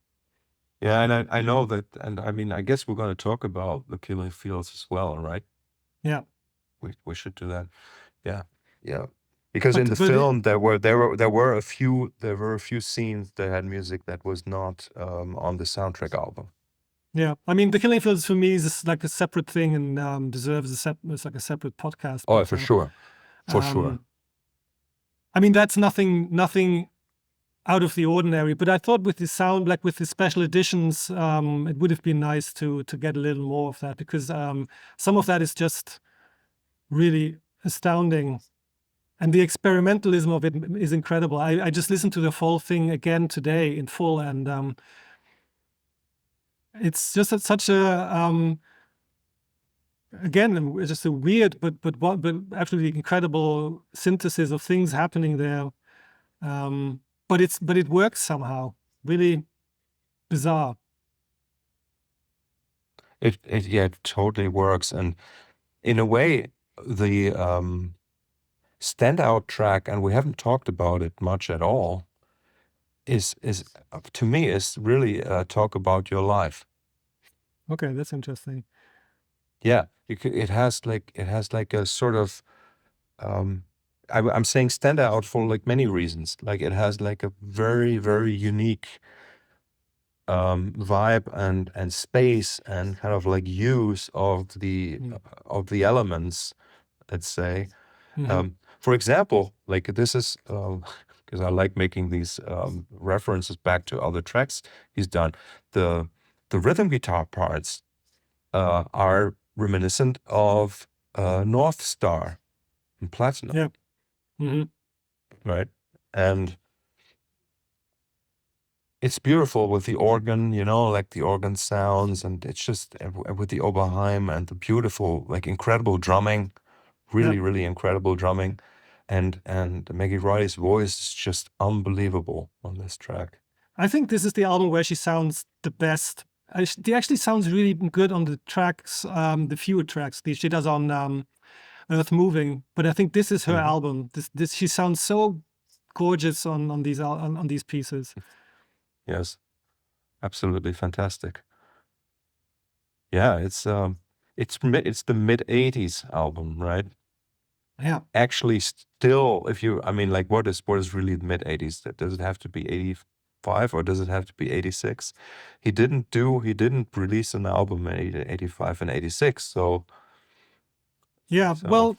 Yeah, and I know that, and I mean, I guess we're going to talk about the Killing Fields as well, right? Yeah. We should do that. Yeah. Because in the film there were a few scenes that had music that was not on the soundtrack album. Yeah, I mean, the Killing Fields for me is like a separate thing and deserves it's like a separate podcast. Oh, for sure. I mean, that's nothing out of the ordinary. But I thought with the sound, like with the special editions, it would have been nice to get a little more of that, because some of that is just really astounding. And the experimentalism of it is incredible. I just listened to the whole thing again today in full, and it's just such a again, it's just a weird but absolutely incredible synthesis of things happening there. But it works somehow. Really bizarre. It totally works, and in a way, the standout track, and we haven't talked about it much at all, is to me is really Talk About Your Life. Okay, that's interesting. Yeah, it has like a sort of I'm saying standout for like many reasons. Like it has like a very, very unique vibe and space and kind of like use of the elements, let's say. For example, like this is because I like making these references back to other tracks he's done. The rhythm guitar parts are reminiscent of North Star and Platinum. Yeah. Mm-hmm. Right? And it's beautiful with the organ, like the organ sounds, and it's just with the Oberheim and the beautiful, like incredible drumming, really, really incredible drumming. And Maggie Riley's voice is just unbelievable on this track. I think this is the album where she sounds the best. She actually sounds really good on the tracks, the fewer tracks she does on Earth Moving. But I think this is her album. This she sounds so gorgeous on these pieces. Yes, absolutely fantastic. Yeah, it's the mid-80s album, right? Yeah. Actually, still, what is really the mid-80s? Does it have to be 85 or does it have to be 86? He didn't release an album in 85 and 86, so. Yeah, well,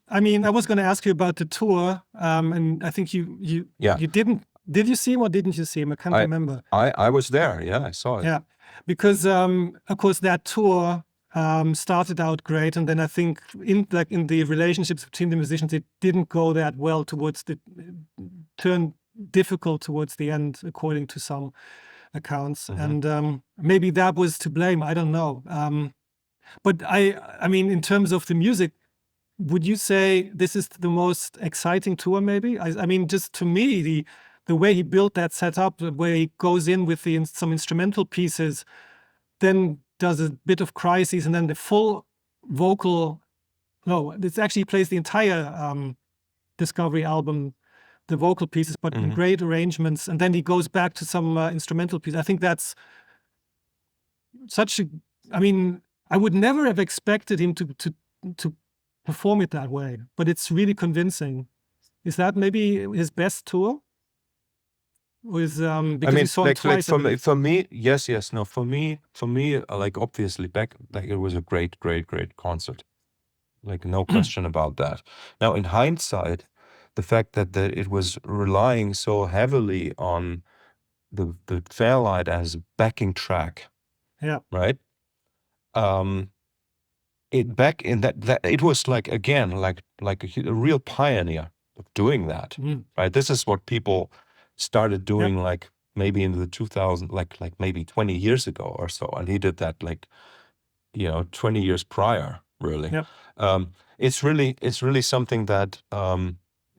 I was going to ask you about the tour, and I think you didn't. Did you see him or didn't you see him? I can't remember. I was there. Yeah, I saw it. Yeah, because of course that tour started out great, and then I think in the relationships between the musicians, it didn't go that well turned difficult towards the end, according to some accounts, and maybe that was to blame. I don't know. But I mean, in terms of the music, would you say this is the most exciting tour? Maybe. I mean, just to me, the way he built that setup, the way he goes in with some instrumental pieces, then does a bit of crises, and then the full vocal. No, this actually plays the entire Discovery album, the vocal pieces, but in great arrangements, and then he goes back to some instrumental pieces. I think that's such a. I mean, I would never have expected him to perform it that way, but it's really convincing. Is that maybe his best tour? Because you saw him twice. For me, yes, no. For me, like obviously back, like it was a great concert, like no question about that. Now, in hindsight, the fact that it was relying so heavily on the Fairlight as a backing track, right? It was like again like a real pioneer of doing that, right? This is what people started doing like maybe in the 2000, like maybe 20 years ago or so, and he did that 20 years prior, really. It's really something that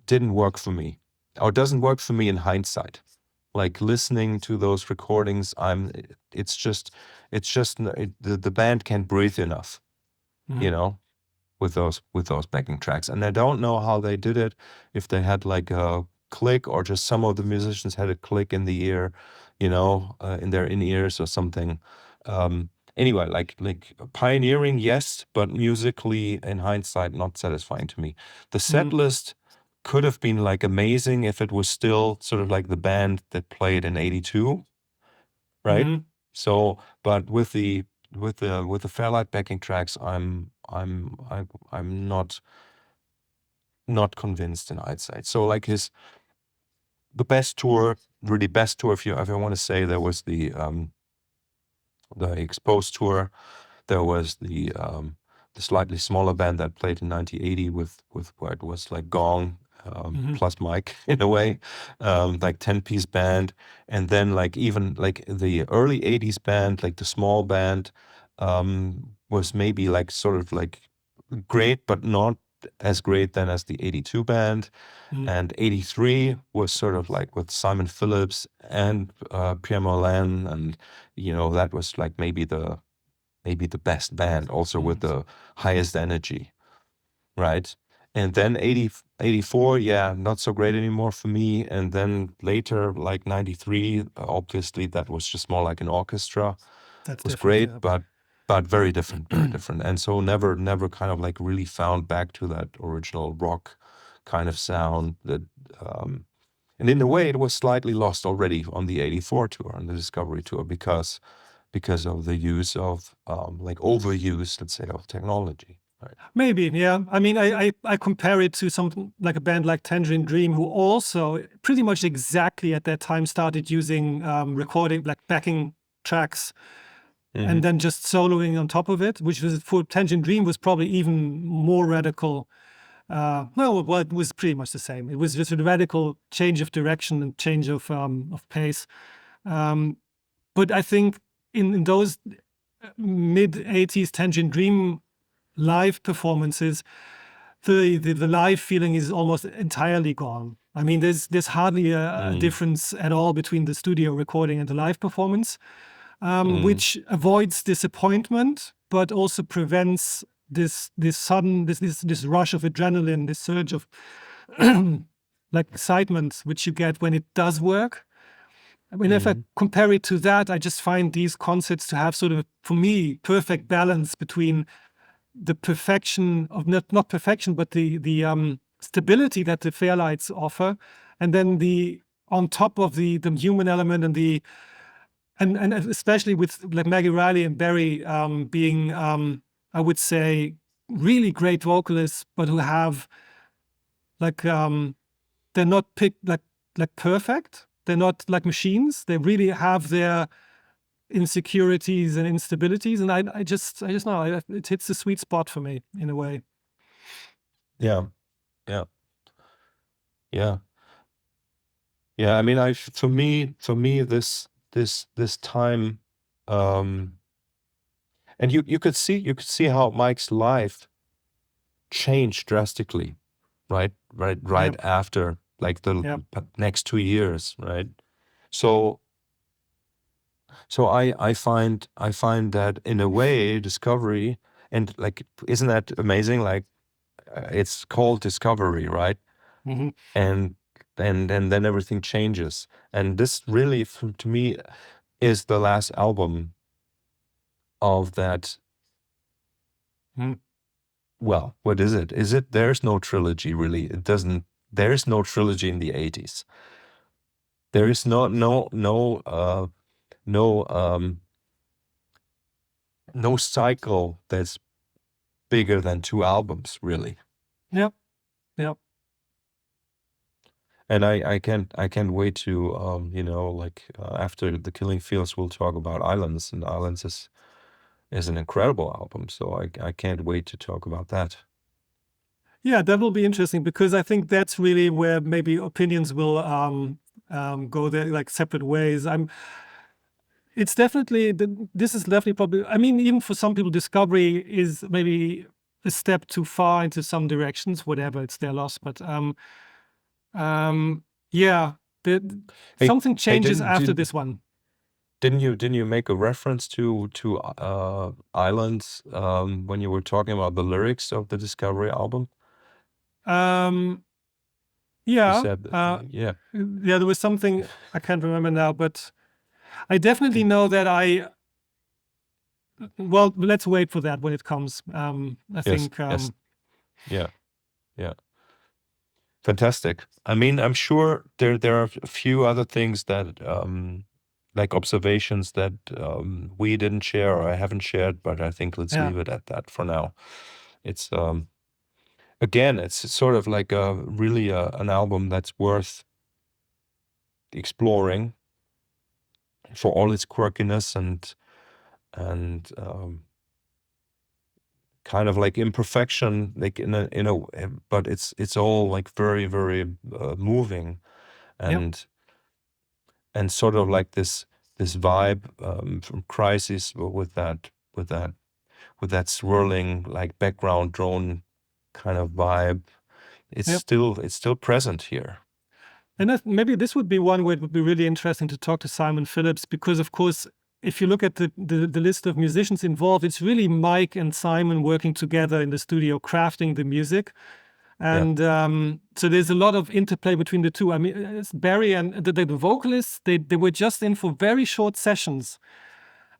didn't work for me, or doesn't work for me in hindsight. Like listening to those recordings, it's just the band can't breathe enough. With those backing tracks. And I don't know how they did it, if they had like a click or just some of the musicians had a click in the ear, in their in-ears or something. Anyway, like pioneering, yes, but musically in hindsight, not satisfying to me. The set list could have been like amazing if it was still sort of like the band that played in 82, right? So, but with the Fairlight backing tracks, I'm not convinced in hindsight. So like the best tour, really best tour, if you ever want to say, there was the Exposed tour. There was the slightly smaller band that played in 1980 with where it was like Gong plus Mike in a way, like 10-piece band, and then like even like the early 80s band, like the small band was maybe like sort of like great, but not as great then as the 82 band. And 83 was sort of like with Simon Phillips and Pierre Moulin, and that was like maybe the best band, also with the highest energy, right? And then 84, yeah, not so great anymore for me. And then later, like 93, obviously that was just more like an orchestra. That's Was different, great, yeah. but very different, very different. And so never kind of like really found back to that original rock kind of sound. That and in a way it was slightly lost already on the 84 tour, on the Discovery tour, because of the use of like overuse, let's say, of technology. Right. Maybe, yeah. I mean, I compare it to something like a band like Tangerine Dream, who also pretty much exactly at that time started using recording, like backing tracks, and then just soloing on top of it, which was, for Tangerine Dream, was probably even more radical. No, well, it was pretty much the same. It was just a radical change of direction and change of pace. But I think in those mid-80s Tangerine Dream live performances, the live feeling is almost entirely gone. I mean, there's hardly a difference at all between the studio recording and the live performance, which avoids disappointment, but also prevents this sudden this rush of adrenaline, this surge of like excitement which you get when it does work. I mean, if I compare it to that, I just find these concerts to have sort of, for me, perfect balance between the perfection of not perfection, but the stability that the Fairlights offer, and then the on top of the human element and the and especially with like Maggie Riley and Barry being I would say really great vocalists, but who have like they're not picked like perfect. They're not like machines. They really have their insecurities and instabilities, and I just know it hits the sweet spot for me in a way. Yeah, yeah, yeah, yeah. I mean, for me, this time, and you could see how Mike's life changed drastically, right Yep. after like the Yep. next 2 years, right? So I find that in a way Discovery, and like, isn't that amazing? Like it's called Discovery, right? Mhm. And then everything changes, and this really, to me, is the last album of that. Well, what is it? There's no trilogy, really. It doesn't. There's no trilogy in the 80s. There is no cycle that's bigger than 2 albums, really. Yep. Yep. And I can't wait to like after The Killing Fields, we'll talk about Islands, and Islands is an incredible album. So I can't wait to talk about that. Yeah, that will be interesting, because I think that's really where maybe opinions will go their like separate ways. It's definitely this is definitely probably, I mean, even for some people, Discovery is maybe a step too far into some directions. Whatever, it's their loss. But yeah, Hey, something hey, changes after this one. didn't you make a reference to Islands when you were talking about the lyrics of the Discovery album? You Yeah, said that, yeah. yeah, there was something I can't remember now, but I definitely know that well, let's wait for that when it comes. I Yes, think yes, yeah, yeah. Fantastic. I mean, I'm sure there are a few other things that like observations that we didn't share or I haven't shared, but I think let's yeah, leave it at that for now. It's again, it's sort of like a really an album that's worth exploring for all its quirkiness and kind of like imperfection, like in a, but it's all like very, very moving, yep, and sort of like this vibe from Crisis with that with that swirling like background drone kind of vibe. It's still present here. And maybe this would be one where it would be really interesting to talk to Simon Phillips, because of course, if you look at the list of musicians involved, it's really Mike and Simon working together in the studio, crafting the music. And so there's a lot of interplay between the two. I mean, it's Barry and the vocalists, they were just in for very short sessions.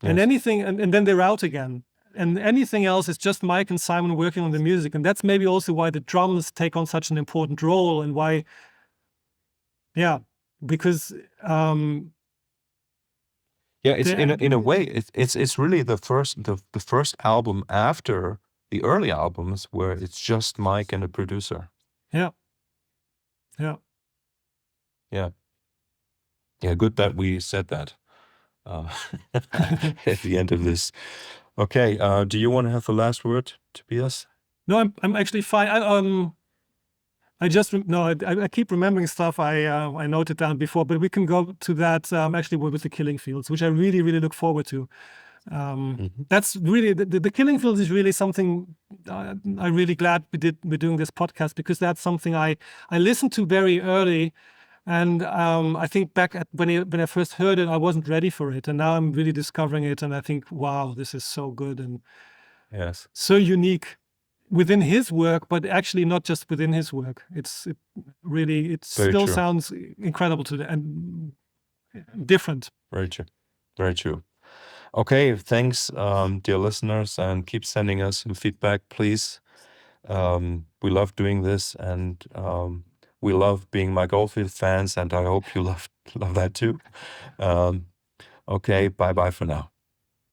And anything, and then they're out again. And anything else is just Mike and Simon working on the music. And that's maybe also why the drums take on such an important role, and why, because it's in a way it's really the first album after the early albums where it's just Mike and a producer. Yeah. Good that we said that at the end of this. Okay, do you want to have the last word, Tobias? No, I'm actually fine. I keep remembering stuff I noted down before, but we can go to that actually with the Killing Fields, which I really, really look forward to. That's really the Killing Fields is really something I'm really glad we're doing this podcast, because that's something I listened to very early, and I think back at when I first heard it, I wasn't ready for it, and now I'm really discovering it, and I think, wow, this is so good and so unique within his work, but actually not just within his work. It still sounds incredible today and different. Very true. Okay, thanks, dear listeners, and keep sending us some feedback, please. We love doing this, and we love being Mike Oldfield fans, and I hope you love that too. Okay, bye for now.